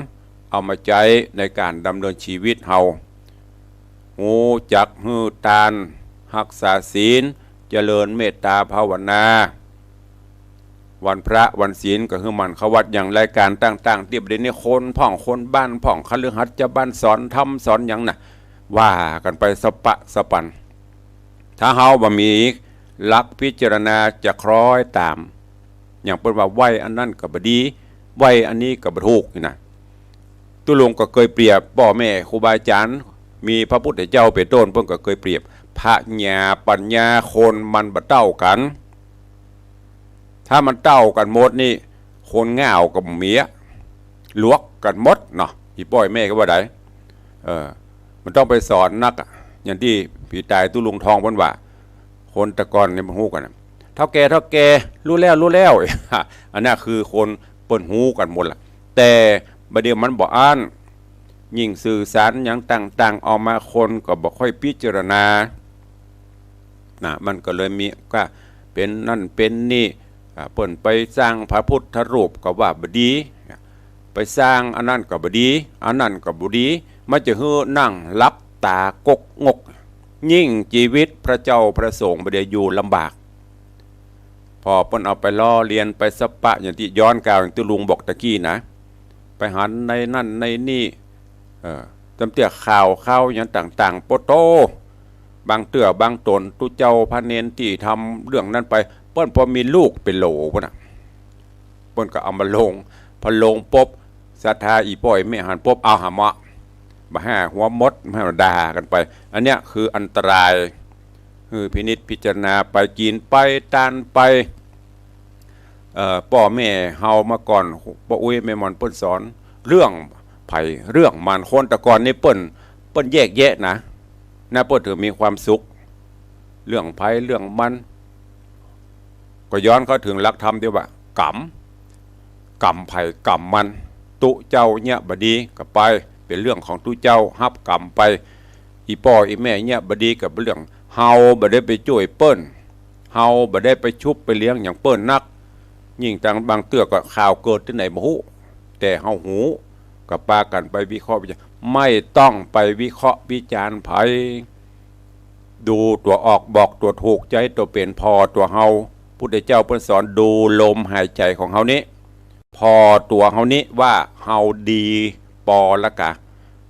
B: เอามาใช้ในการดำเนินชีวิตเฮาหูจักหือตานรักษาศีลเจริญเมตตาภาวนาวันพระวันศีลก็คือมันเขาวัดอย่างรายการต่างๆที่ประเด็นนี้คนพ่องคนบ้านพ่องคฤหัสถ์จะบ้านสอนทำสอนอย่างน่ะว่ากันไปสปะสปันถ้าเฮาบ่มีหลักพิจารณาจะคล้อยตามอย่างเป็นว่าไหวอันนั้นก็บ่ดีไหวอันนี้ก็บ่ถูกนี่นะตุลงก็เคยเปรียบพ่อแม่ครูบาอาจารย์มีพระพุทธเจ้าเป็นต้นเพิ่นก็เคยเปรียบพระญาปัญญาคนมันบ่เท่ากันถ้ามันเท่ากันหมดนี่คนง่าวกับเมียลวกกันหมดเนาะพี่ป้อยแม่ก็ว่าได้มันต้องไปสอนนักอย่างที่พี่ตายตุลุงทองเพิ่นว่า คนแตะกอนนี่มันฮู้กันนะเท่าแก่รู้แล้ว อันนั้นคือคนเปิ้นฮู้กันหมดล่ะแต่บัดเดี๋ยวมันบ่อ่านยิ่งสื่อสารอย่างต่างๆออกมาคนก็บ่ค่อยพิจารณานะมันก็เลยมีก็เป็นนั่นเป็นนี่เปิ้นไปสร้างพระพุทธรูปก็ว่าบ่ดีไปสร้างอันนั้นก็บ่ดีอันนั้นก็บ่ดีมันจะฮื้อนั่งรับตากกงกยิ่งชีวิตพระเจ้าพระสงฆ์บ่ได้อยู่ลำบากพอเปิ้นเอาไปล้อเลียนไปสปะอย่างที่ย้อนกล่าวอย่างที่ลุงบอกตะกี้นะไปหันในนั่นในนี่ตำเตียข่าวอย่างต่างๆโปโตบางเตื้อบางตนตุเจ้าพระเนนที่ทำเรื่องนั้นไปเปิ้นพอมีลูกเป็นโหลพุ่นน่ะเปิ้นก็เอามาลงพอลงปุ๊บศรัทธาอีป้อยแม่หันปุ๊บเอาหามาบ่ห้าหัวมดมาด่ากันไปอันเนี้ยคืออันตรายคือพินิจพิจารณาไปกินไปตานไปพ่อแม่เฮามาก่อนป้าอุ้ยแม่มอนเปิ้นสอนเรื่องไผเรื่องมันคนแต่ก่อนนี่เปิ้นแยกแยะนะเปิ้นถือมีความสุขเรื่องไผเรื่องมันก็ย้อนเขาถึงหลักธรรมที่ว่ากรรมไผกรรมมันตุเจ้าเนี่ยบดีก็ไปเป็นเรื่องของตุเจ้าฮับกรรมไปอีพ่ออีแม่เนี่ยบดีกับเรื่องเฮาบ่ได้ไปช่วยเปิ้นเฮาบ่ได้ไปชุบไปเลี้ยงอย่างเปิ้นนักยิ่งต่างบางเตื้อก็ข่าวเกิดที่ไหนบ่ฮู้แต่เฮาหูก็ปากันไปวิเคราะห์วิจารณ์ไม่ต้องไปวิเคราะห์วิจารณ์ไผดูตัวออกบอกตัวถูกใจตัวเป็นพอตัวเฮาพุทธเจ้าเพิ่นสอนดูลมหายใจของเฮานี้พอตัวเฮานี้ว่าเฮาดีปอละกะ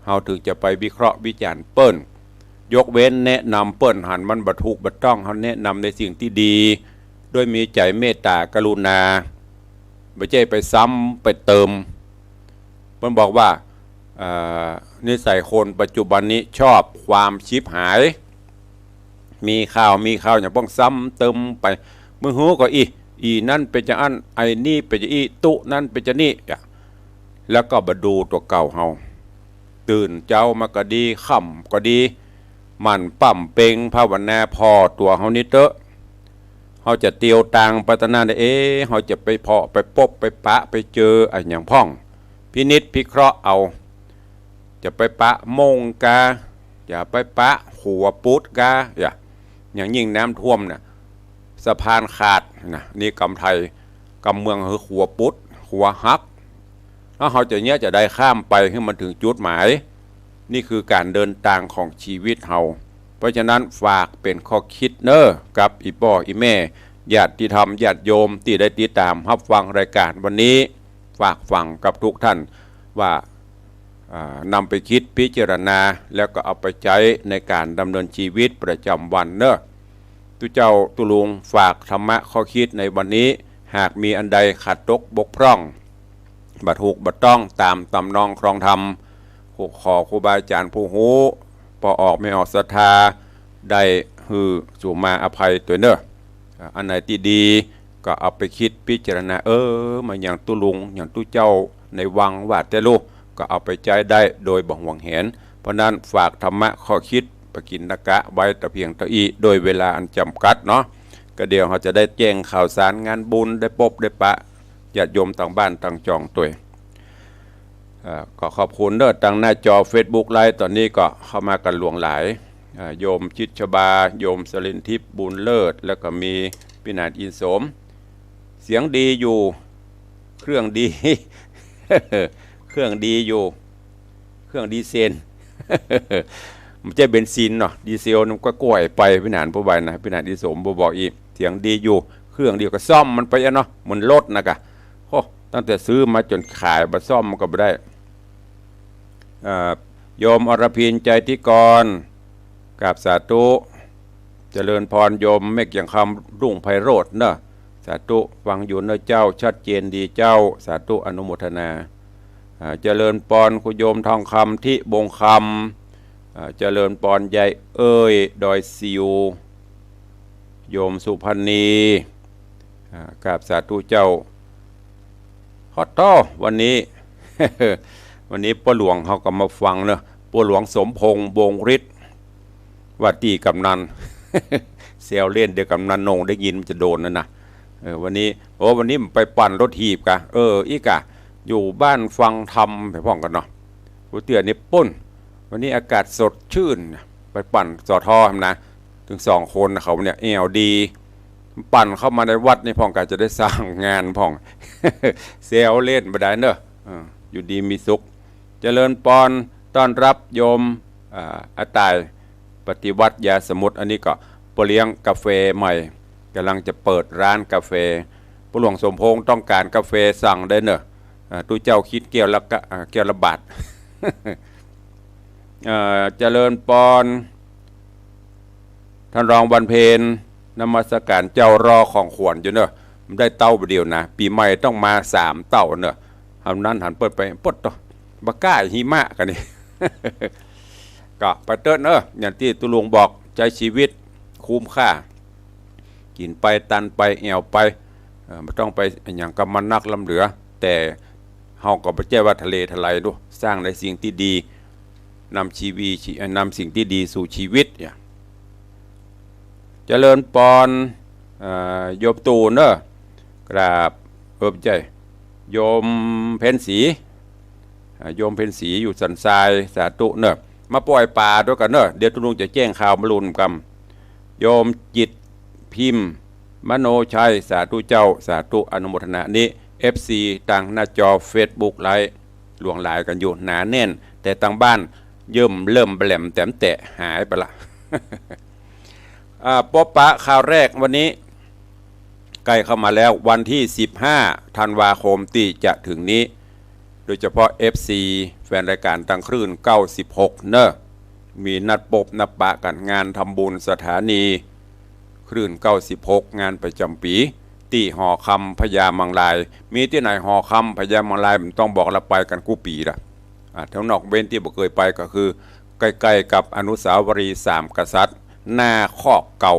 B: เฮาถึงจะไปวิเคราะห์วิจารณ์เปิ้นยกเว้นแนะนำเปิ้นหันมันบ่ถูกบ่ต้องเฮาแนะนำในสิ่งที่ดีด้วยมีใจเมตตากรุณาไม่ใช่ไปซ้ำไปเติมเพิ่นบอกว่านิสัยคนปัจจุบันนี้ชอบความชิบหายมีข่าวอย่างป้องซ้ำเติมไปมือหูก็อีนั่นเป็นจะอันไอ้นี่เป็นจะอีตุนั่นเป็นจะนี่แล้วก็มาดูตัวเก่าเฮาตื่นเจ้ามาก็ดีค่ำก็ดีมันปั่มเป่งภาวนาพอตัวเฮานี่เตอะเฮาจะเตียวตังปัตนาได้เฮาจะไปเพาะไปปบไปปะไปเจอไอ้อย่างพ่องพินิจพิเคราะห์เอาจะไปปะมงกาอย่าไปปะหัวปุดกาอย่างยิ่งน้ำท่วมน่ะสะพานขาดนะนี่กำไทยกำเมืองคือหัวปุดหัวฮักถ้าเขาจะเนี้ยจะได้ข้ามไปให้มันถึงจุดหมายนี่คือการเดินทางของชีวิตเฮาเพราะฉะนั้นฝากเป็นข้อคิดเนอกับอีพ่ออีแม่ญาติธรรมญาติโยมที่ได้ติดตามรับฟังรายการวันนี้ฝากฟังกับทุกท่านว่านำไปคิดพิจารณาแล้วก็เอาไปใช้ในการดำเนินชีวิตประจำวันเนอะตุเจ้าตุลุงฝากธรรมะข้อคิดในวันนี้หากมีอันใดขัดตกบกพร่องบัดถูกบัดต้องตามตำนองครองธรรมขอครูบาอาจารย์ผู้หูพอออกไม่ออกศรัทธาได้ฮือสู่มาอภัยตัวเนอะอันไหนที่ดีก็เอาไปคิดพิจารณามาอย่างตุลุงอย่างตุเจ้าในวังวาดแต่ลูกก็เอาไปใช้ได้โดยบ่ห่วงแหนเพราะนั้นฝากธรรมะข้อคิดปกิณกะไว้แต่เพียงเท่านี้โดยเวลาอันจำกัดเนาะก็เดี๋ยวเขาจะได้แจ้งข่าวสารงานบุญได้ปบได้ปะญาติโยมต่างบ้านต่างจองตัวก็ขอบคุณเด้อทางหน้าจอ Facebook ไลฟ์ตอนนี้ก็เข้ามากันหลวงหลายโยมชิดชบาโยมสลินทิพย์บุญเลิศแล้วก็มีพินาศอินสมเสียงดีอยู่เครื่องดี เครื่องดีอยู่เครื่องดีเซน มันจะเบนซินเนาะดีเซลมันก็กล้วยไปพินาศผู้ใบนะพินาศอินสมบอกอีเสียงดีอยู่เครื่องดีก็ซ่อมมันไปเนาะมันลดนะกะโอ้ตั้งแต่ซื้อมาจนขายมาซ่อมมันก็ไม่ได้โยมอรพินใจที่กรกับสาธุเจริญพรโยมเมฆอย่างคำรุ่งไพโรจน์เนอะสาธุฟังอยู่เนอะเจ้าชัดเจนดีเจ้าสาธุอนุโมทนาเจริญพรคุณโยมทองคำที่บงคำเจริญพรใหญ่ดอยซิวโยมสุพรรณีกับสาธุเจ้าฮอตต้อวันนี้ วันนี้ป้าหลวงเขาก็มาฟังเนอะป้าหลวงสมพงษ์วงฤทธิ์วัดตีกำนัน เซลเล่นเดี๋ยวกำนันนงได้ยินมันจะโดนนะวันนี้วันนี้มันไปปั่นรถถีบกะอีกะอยู่บ้านฟังธรรมไปพ้องกันเนาะกูเตือนนี่ปุ้นวันนี้อากาศสดชื่นไปปั่นสอทอนะถึง2 คนเขาเนี่ยดีปั่นเข้ามาในวัดนี่พ้องกันจะได้สร้างงานพ้องเซลเล่นมาได้เนอะอยู่ดีมีสุขเจริญปอนต้อนรับโยมอาตายปฏิวัติยาสมุทรอันนี้ก็เลี้ยงกาแฟใหม่กำลังจะเปิดร้านกาแฟผู้หลวงสมพงษ์ต้องการกาแฟสั่งได้เนอะตู้เจ้าคิดเกี่ยวละบาท เจริญปอนท่านรองวันเพ็ญนมัสการเจ้ารอของขวัญอยู่เนอะได้เต้าเดียวนะปีใหม่ต้องมา3 เต้าเนอะทำนั้นหันเปิดไปปดต่อบาก้าหิมะกันนี่ ก็ไปเติ้ลอย่างที่ตุลุงบอกใจชีวิตคุ้มค่ากินไปตันไปแอวไปไม่ต้องไปอย่างกำมันนักลำเหลือแต่เฮาก็ไปแจ้ว่าทะเลทลายด้วยสร้างในสิ่งที่ดีนำสิ่งที่ดีสู่ชีวิตเนี่ยเจริญปอนโยมตูนกราบใจโยมเพ็ญศรีโยมเพ็ญศรีอยู่สันทรายสาธุมาปล่อยปลาด้วยกันเดี๋ยวตุลุงจะแจ้งข่าวมาลุนกันโยมจิตพิมพ์มโนชัยสาธุเจ้าสาธุอนุโมทนานี้ FC ต่างหน้าจอ Facebook ไลฟ์หลวงหลายกันอยู่หนาแน่นแต่ต่างบ้านเริ่มแหลมแต้มแตะหายไปละ ป๊อปปะข่าวแรกวันนี้ใกล้เข้ามาแล้ววันที่15 ธันวาคมที่จะถึงนี้โดยเฉพาะ FC แฟนรายการตังคลื่น96มีนัดปบนัดปะกันงานทำบุญสถานีคลื่น96งานประจำปีที่หอคำพญามังลายมีที่ไหนหอคำพญามังลายมันต้องบอกเราไปกันกู้ปีละแถวนอกเว้นที่บ่เคยไปก็คือใกล้ๆกับอนุสาวรีย์3 กษัตริย์หน้าคอกเก่า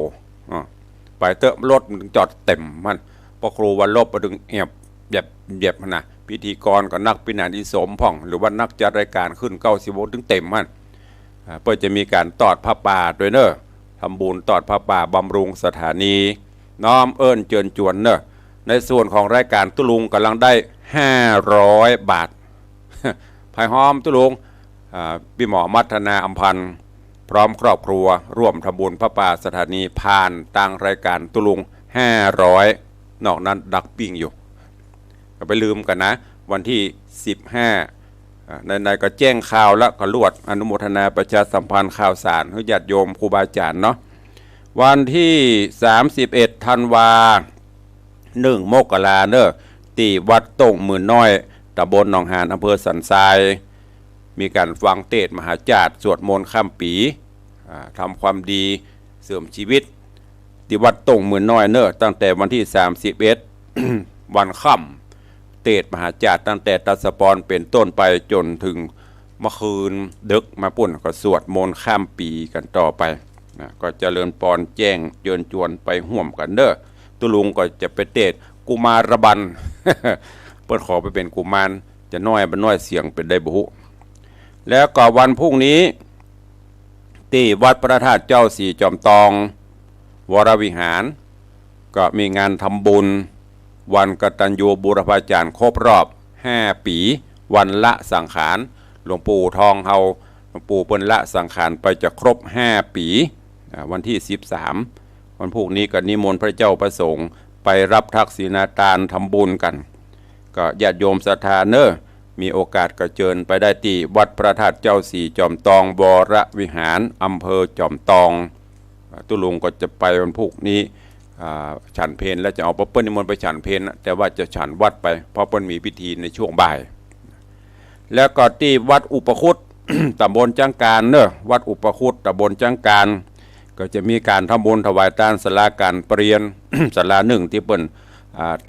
B: ไปเตอะรถมันจอดเต็มมันพอครูวันลบมาดึงเบียบนะพิธีกรก็นักปิณานิสมพ่องหรือว่านักจัดรายการขึ้น90ถึงเต็มมันเพื่อจะมีการตอดผ้าป่าด้วยทำบุญตอดผ้าป่าบำรุงสถานีน้อมเอิญเจิญจวนในส่วนของรายการตุลุงกำลังได้500 บาทภายหอมตุลุงพี่หมอมัฒนาอัมพันธ์พร้อมครอบครัวร่วมทำบุญพระป่าสถานีผ่านต่างรายการตุลุง500นอกนั้นดักปิ้งอยู่ก็ไปลืมกันนะวันที่15ในก็แจ้งข่าวแล้วก็รวดอนุโมทนาประชาสัมพันธ์ข่าวสารให้ญาติโยมครูบาอาจารย์เนาะวันที่31 ธันวา1 มกราตีวัดต้งหมื่นน้อยตำบลหนองหานอำเภอสันทรายมีการฟังเทศน์มหาจารย์สวดมนต์ข้ามปีทำความดีเสริมชีวิตที่วัดต้งหมื่นน้อยตั้งแต่วันที่31 วันค่ำเทศน์มหาจารย์ตั้งแต่ตัสปอนเป็นต้นไปจนถึงเมื่อคืนดึกมาปุ่นก็สวดมนต์ข้ามปีกันต่อไปก็เจริญปอนแจ้งเยินจวนไปห่วมกันตุลุงก็จะไปเทศน์กุมารบัน เปิดขอไปเป็นกุมารจะน้อยน้อยเสียงเป็นได้บุแล้วก็วันพรุ่งนี้ที่วัดพระธาตุเจ้าสี่จอมตองวรวิหารก็มีงานทำบุญวันกตัญญูบูรพาจารย์ครบรอบ5 ปีวันละสังขารหลวงปู่ทองเฮาหลวงปู่เปิ้นละสังขารไปจะครบ5 ปีวันที่13วันพรุ่งนี้ก็นิมนต์พระเจ้าประสงค์ไปรับทักษิณาทานทำบุญกันก็ญาติโยมศรัทธามีโอกาสก็เชิญไปได้ที่วัดพระธาตุเจ้าสี่จอมตองวรวิหารอำเภอจอมตองตุลุงก็จะไปวันพรุ่งนี้ฉันเพลแล้วจะเอาเปิ้ลนิมนต์ไปฉันเพลแต่ว่าจะฉันวัดไปเพราะเปิ้ลมีพิธีในช่วงบ่ายแล้วก็ที่วัดอุปคุต ตำบลจังการวัดอุปคุตตำบลจังการก็จะมีการทำบุญถวายทานศาลาการเปลี่ยน ศาลา1ที่เปิ้ล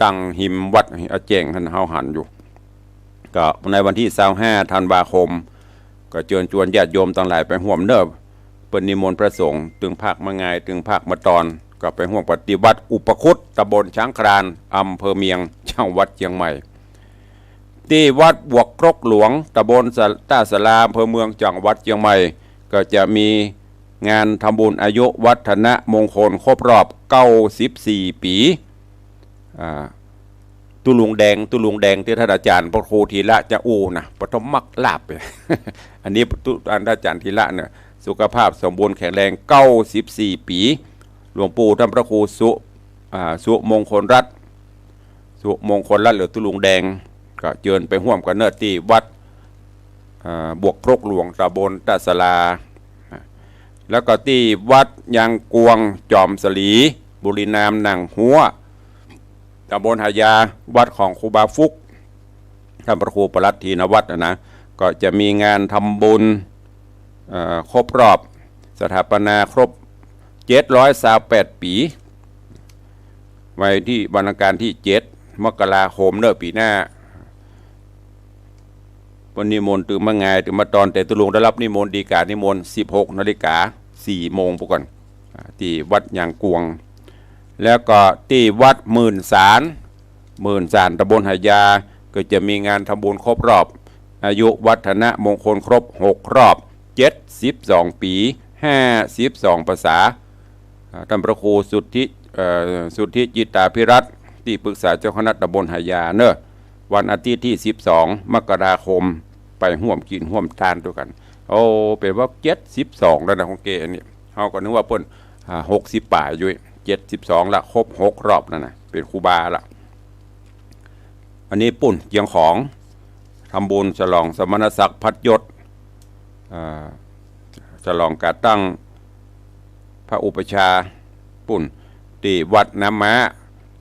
B: ตั้งหิมวัดเจงหันเฮาหันอยู่ก็ในวันที่25 ธันวาคมก็เชิญชวนญาติโยมทั้งหลายไปร่วมเปิ้ลนิมนต์พระสงฆ์ถึงภาคมะงายถึงภาคมะตอนก็ไปร่วมปฏิบัติอุปคุตตำบลช้างครานอำเภอเมียงจังหวัดเชียงใหม่ที่วัดบวกครกหลวงตำบลต้าสลาอำเภอเมืองจังหวัดเชียงใหม่ก็จะมี งานทำบุญอายุวัฒนมงคลครบรอบ94 ปีตุลุงแดงที่ท่านอาจารย์พระครูธีระจะอูนะปฐมมรรคลาภ อันนี้ท่านอาจารย์ธีระเนี่ยสุขภาพสมบูรณ์แข็งแรง94 ปีหลวงปู่ท่านพระครูสุมงคลรัตน์หรือตุลุงแดงก็เจิญไปห่วมกันเนิดที่วัดบวกครกหลวงตำบลตะสลาแล้วก็ที่วัดยางกวงจอมสลีบุรีนามหนังหัวตำบลหายาวัดของครูบาฟุกท่านพระครูประหลัดธีนวัฒน์นะก็จะมีงานทำบุญครบรอบสถาปนาครบ728 ปีไว้ที่วันอังคารที่7 มกราคมปีหน้าวันนิมนต์ตื่นมาไงตื่นมาตอนแต่ตุลุงได้รับนิมนต์ดีกานิมนต์ 16 นาฬิกา 4 โมงปุ๊กก่อนที่วัดยางกวงแล้วก็ที่วัดหมื่นสารตำบลหายาก็จะมีงานทำบุญครบรอบอายุวัฒนมงคลครบ6 รอบ72 ปี52 ภาษาท่านพระครูสุทธิจิตตาภิรัตน์ที่ปรึกษาเจ้าคณะตำบลหายาเนอะวันอาทิตย์ที่12 มกราคมไปห่วมกินห่วมทานด้วยกันโอ้เป็นว่า72แล้วนะของเกอันนี้เขาก็นึกว่าเพิ่น60 ป่ายอยู่72ละครบ6 รอบนั่นนะเป็นครูบาละอันนี้ปุ่นเกียงของทำบุญฉลองสมณศักดิ์พัดยศฉลองการตั้งพระอุปชาปุ่นที่วัดน้ำม้า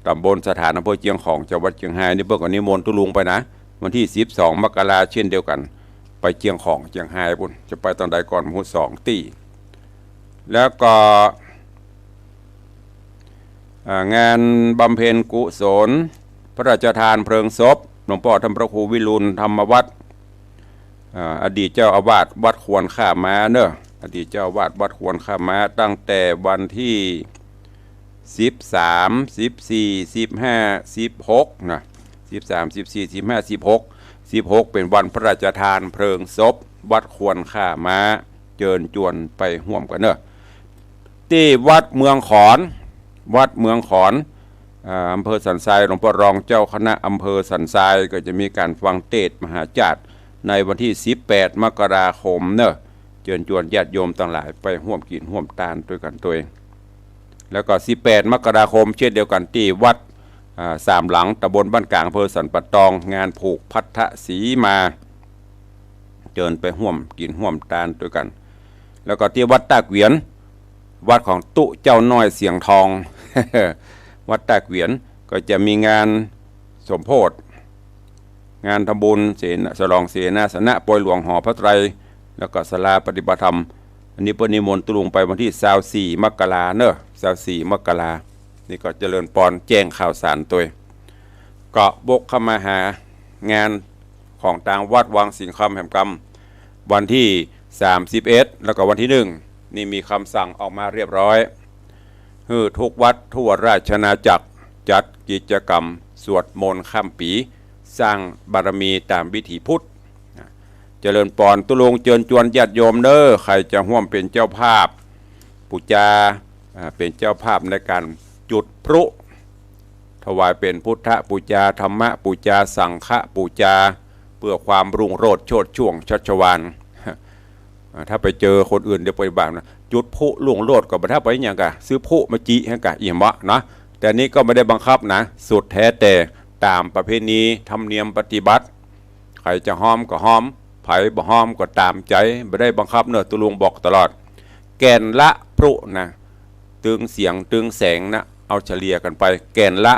B: ตำบลสถานอำเภอเชียงของจังหวัดเชียงรายนี่เพิ่งนิมนต์ตุลุงไปนะวันที่12 มกราเช่นเดียวกันไปเชียงของเชียงรายปุ่นจะไปตอนใดก่อนหมู่2 ตีแล้วก็งานบำเพ็ญกุศลพระราชทานเพลิงศพหลวงพ่อท่านพระครูวิรุณธรรมวัฒน์อดีตเจ้าอาวาสวัดควรข้าม้าเนอะอดีตเจ้าอาวาสวัดควรข้าม้าตั้งแต่วันที่13 14 15 16นะ13 14 15 16เป็นวันพระราชทานเพลิงศพวัดควรข้าม้าเจิญจวนไปห่วมกันเนอะที่วัดเมืองขอนอำเภอสันทรายหลวงพ่อรองเจ้าคณะอำเภอสันทรายก็จะมีการฟังเทศน์มหาจารย์ในวันที่18 มกราคมเนอะเชิญชวนญาติโยมต่างหลายไปร่วมกินร่วมทานด้วยกันตัวเองแล้วก็18 มกราคมเช่นเดียวกันที่วัด3 หลังตำบลบ้านกลางอำเภอสันปะตองงานผูกพัทธสีมาเชิญไปร่วมกินร่วมทานด้วยกันแล้วก็ที่วัดตาเกวียนวัดของตุเจ้าน้อยเสียงทอง วัดตาเกวียนก็จะมีงานสมโภชงานทำบุญฉลองเสนาสนะปล่อยหลวงหอพระไตรแล้วก็ศาลาปฏิบัติธรรมอันนี้เปิ้นนิมนต์ตุลุงไปวันที่24 มกราเนอะ24 มกรานี่ก็เจริญปอนแจ้งข่าวสารตัวก็บกเข้ามาหางานของต่างวัดวังสิงห์คำแห่งกรรมวันที่31แล้วก็วันที่1นี่มีคำสั่งออกมาเรียบร้อยทุกวัดทั่วราชอาณาจักรจัดกิจกรรมสวดมนต์ข้ามปีสร้างบารมีตามวิถีพุทธเจริญปอนตุลงเจิญจวนญาติโยมเด้อใครจะร่วมเป็นเจ้าภาพปูจาเป็นเจ้าภาพในการจุดพลุถวายเป็นพุทธปูจาธรรมปูจาสังฆปูจาเพื่อความรุ่งโรจน์โชติช่วงชัชวาลถ้าไปเจอคนอื่นเดี๋ยวไปบ้างนะจุดพลุลุ่งโลดก็บ่ถ้าไปอย่างกะซื้อพลุมาจีให้กะอิ่มวะนะแต่นี้ก็ไม่ได้บังคับนะสุดแท้แต่ตามประเพณีธรรมเนียมปฏิบัติใครจะห้อมก็ห้อมไผบ่ห้อมก็ตามใจไม่ได้บังคับเนอะตุลุงบอกตลอดแกนละพลุนะตึงเสียงตึงแสงนะเอาเฉลี่ยกันไปแกนละ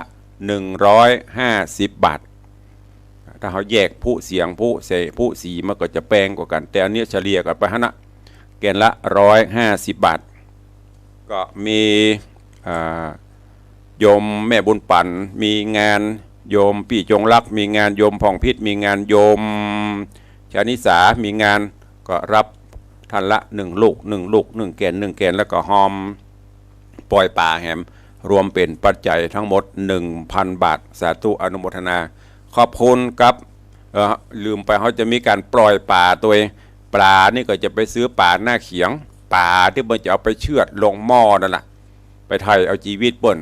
B: 150 บาทถ้าเขาแยกผู้เสียงผู้สีมันก็จะแพงกว่ากันแต่อันนี้เฉลี่ยกันไปฮะนะแกนละ150 บาทก็มีโยมแม่บุญปันมีงานโยมปี่จงรักมีงานโยมผ่องพิษมีงานโยมชานิสามีงานก็รับท่านละ1 ลูก1 แกนแล้วก็หอมปล่อยป่าแหมรวมเป็นปัจจัยทั้งหมด 1,000 บาทสาธุอนุโมทนาขอบคุณครับลืมไปเขาจะมีการปล่อยป่าตัวเองปลานี่ก็จะไปซื้อป่าหน้าเขียง ป่าที่มันจะเอาไปเชือดลงหม้อนั่นแหละไปไทยเอาชีวิตเปิ้น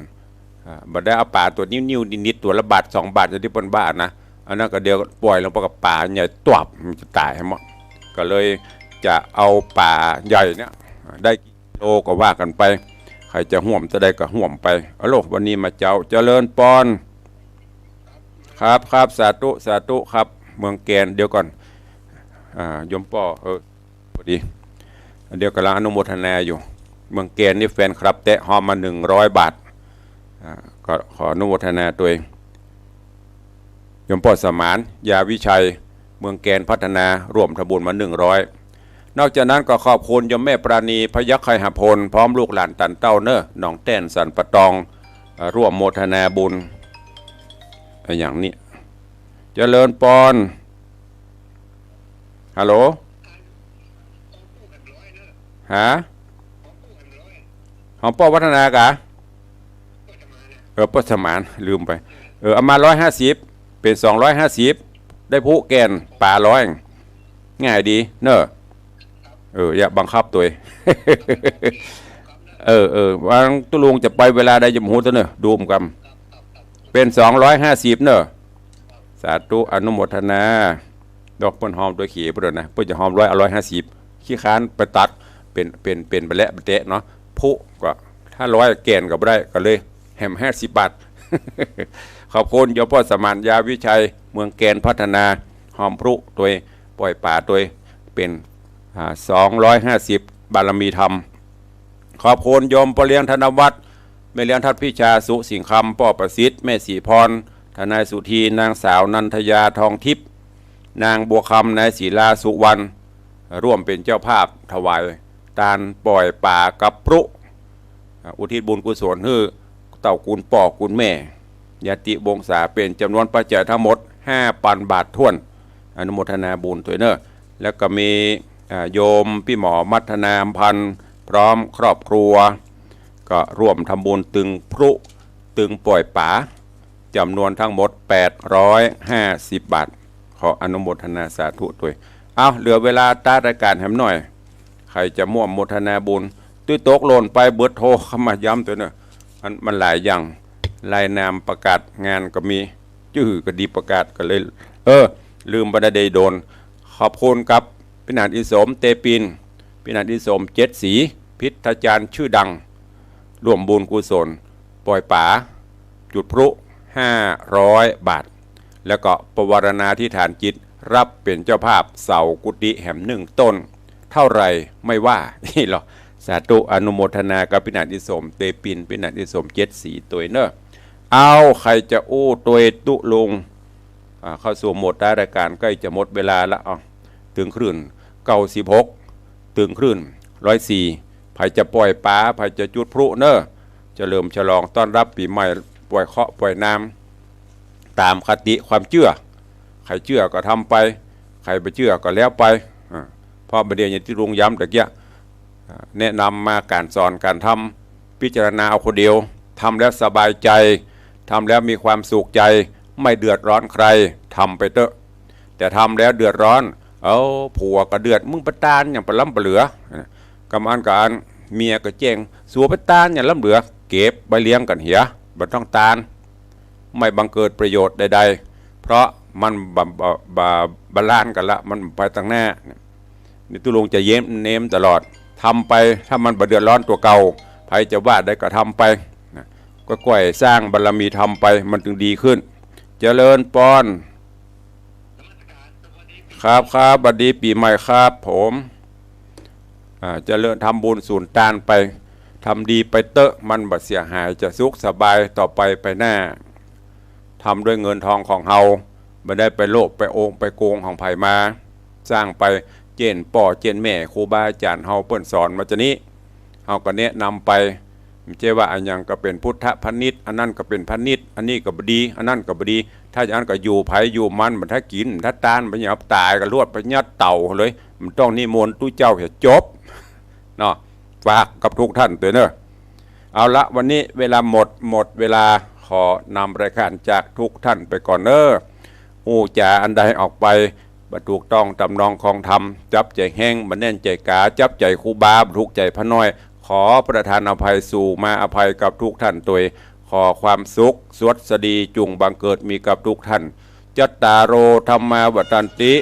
B: บัดได้เอาป่าตัวนิ้วๆนิดๆตัวละบาท2 บาทจะที่เปิ้นบ้านนะอันนั้นก็เดียวปล่อยลงไปกับป่าใหญ่ตวบมันจะตายให้หมดก็เลยจะเอาป่าใหญ่เนี่ยได้กิโลก็ว่ากันไปใครจะห่วมจะได้ก็ห่วมไปเอาโลกวันนี้มาเจ้าเจริญปอนครับสาธุครับเมืองแกนเดี๋ยวก่อนยมป่อพอดีเดี๋ยวกำลังอนุโมทนาอยู่เมืองแกนนี่แฟนครับแตะหอมมา100 บาทก็ขออนุโมทนาตัวเองยมป่อสมานยาวิชัยเมืองแกนพัฒนาร่วมทบุญมา100นอกจากนั้นก็ขอบคุณยมแม่ปราณีพยัคฆ์ไคหพลพร้อมลูกหลานตันเต้าเนอหนองแต้นสันปะตองร่วมโมทนาบุญอย่างนี้เจริญปอนฮัลโหลฮะของป้อวัฒนากะป้อสมานลืมไปเอามา150เป็น250ได้ผู้แกนป่า100ง่ายดีเนอะอย่าบังคับตัววางตุลุงจะไปเวลาใดจะหูตัวเนอะดูมกันเป็น250เนอะสาธุอนุโมทนาดอกเปิ้นหอมตัวขี่เปิ้นนะเปิ้นจะหอม150ขี้ค้านไปตัดเป็นไปแล้วเตะเนาะผู้ก็ถ้า100แกนก็บ่ได้ก็เลยแฮม50 บาทขอบคุณโยมพ่อสมานยาวิชัยเมืองแกนพัฒนาหอมพรุตัวปล่อยป่าตัวเป็น250บารมีธรรมขอบคุณโยมปเลี้ยงธนวัฒน์แม่เลี้ยงทัดพิชาสุสิงคำป้อประสิทธิ์แม่ศรีพรทนายสุธีนางสาวนันทยาทองทิพย์นางบัวคำนายศิลาสุวรรณร่วมเป็นเจ้าภาพถวายตาลปล่อยป่ากับพรุอุทิศบุญกุศลให้เต่ากุลป่อกุลแม่ยติวงศาเป็นจำนวนปัจจัยทั้งหมด5,000 บาทท้วนอนุโมทนาบุญตัวเนอแล้วก็มีโยมพี่หมอมัฒนามพันธ์พร้อมครอบครัวก็ร่วมทำบุญตึงพรุตึงปล่อยป่าจำนวนทั้งหมด850 บาทขออนุโมทนาสาธุด้วยเอาเหลือเวลาตารายการแหมหน่อยใครจะม่วมโมทนาบุญตุ้ยตกหล่นไปเบิดโทรเข้ามาย้ำตัวเนอะมันหลายอย่างรายนามประกาศงานก็มีชื่อก็ดีประกาศก็เลยลืมบรรดาโดนขอบคุณครับพินันอิสมเตปินพินันอิสม7 สีพิทจารย์ชื่อดังร่วมบุญกุศลปล่อยป่าจุดพลุ500 บาทแล้วก็ประวารณาที่ฐานจิตรับเป็นเจ้าภาพเสากุฏิแห่ม1 ต้นเท่าไรไม่ว่านี่หรอสาธุอนุโมทนากับพินันอิสมเตปินพินันอิสม7 สีตัวเนอะเอาใครจะอู้ตัวตุลุงเข้าสู่หมดรายการใกล้จะหมดเวลาแล้วถึงคลื่น96ถึงคลื่น104ไผจะปล่อยป่าไผจะจุดพลุเนอะจะเริ่มฉลองต้อนรับปีใหม่ปล่อยเคาะปล่อยน้ำตามคติความเชื่อใครเชื่อก็ทำไปใครไม่เชื่อก็แล้วไปเพราะประเดี๋ยวอย่างที่ลุงย้ำตะเกียแนะนำมาการสอนการทำพิจารณาเอาคนเดียวทำแล้วสบายใจทำแล้วมีความสุขใจไม่เดือดร้อนใครทำไปเถอะแต่ทำแล้วเดือดร้อนผัวก็เดือดมึงประตานอย่างประล้ำประเหลือกำอันการเมียก็แจ้งสัวประตานอย่างล้ำเหลือเก็บใบเลี้ยงกันเหียบัดต้องตานไม่บังเกิดประโยชน์ใดๆเพราะมันบาลานกันละมันไปตั้งหน้านี่ตุลุงจะเย้มเน้มตลอดทำไปถ้ามันบ่เดือดร้อนตัวเก่าใครจะว่าได้ก็ทำไปก็ก่อยสร้างบารมีทำไปมันถึงดีขึ้นเจริญปอนครับบัดดีปีใหม่ครับผมเจริญทำบุญสูญตานไปทำดีไปเตอะมันบัดเสียหายจะสุขสบายต่อไปหน้าทำด้วยเงินทองของเฮาไม่ได้ไปโลภไปโองไปโกงของไผมาสร้างไปเจนป่อเจนแม่ครูบาอาจารย์เฮาเปิ้นสอนมาจะนี้เฮาก็แนะนำไปไม่ใช่ว่าอันยังก็เป็นพุทธพนิษฐ์อันนั้นก็เป็นพนิษฐ์อันนี้ก็บดีอันนั้นก็บดีถ้าอย่างนั้นก็อยู่ไผอยู่มันถ้ากินถ้าตานมันอย่าตายก็ลวดไปยัดเต่าเลยมันต้องนิมนต์ตู้เจ้าให้จบเนาะฝากกับทุกท่านตัวเนอะเอาละวันนี้เวลาหมดเวลาขอนำรายการจากทุกท่านไปก่อนเนอะจ่าอันใดออกไป บรรทุกต้องตำนองของธรรมจับใจแห้งบันแน่นใจกาจับใจครูบาบรรทุกใจพระน้อยขอประทานอภัยสู่มาอภัยกับทุกท่านตัวขอความสุขสวัสดีจุงบังเกิดมีกับทุกท่านจัตตารโอธรรมาวัฏันติ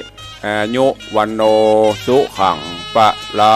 B: อายุวันโนสุขังปะลา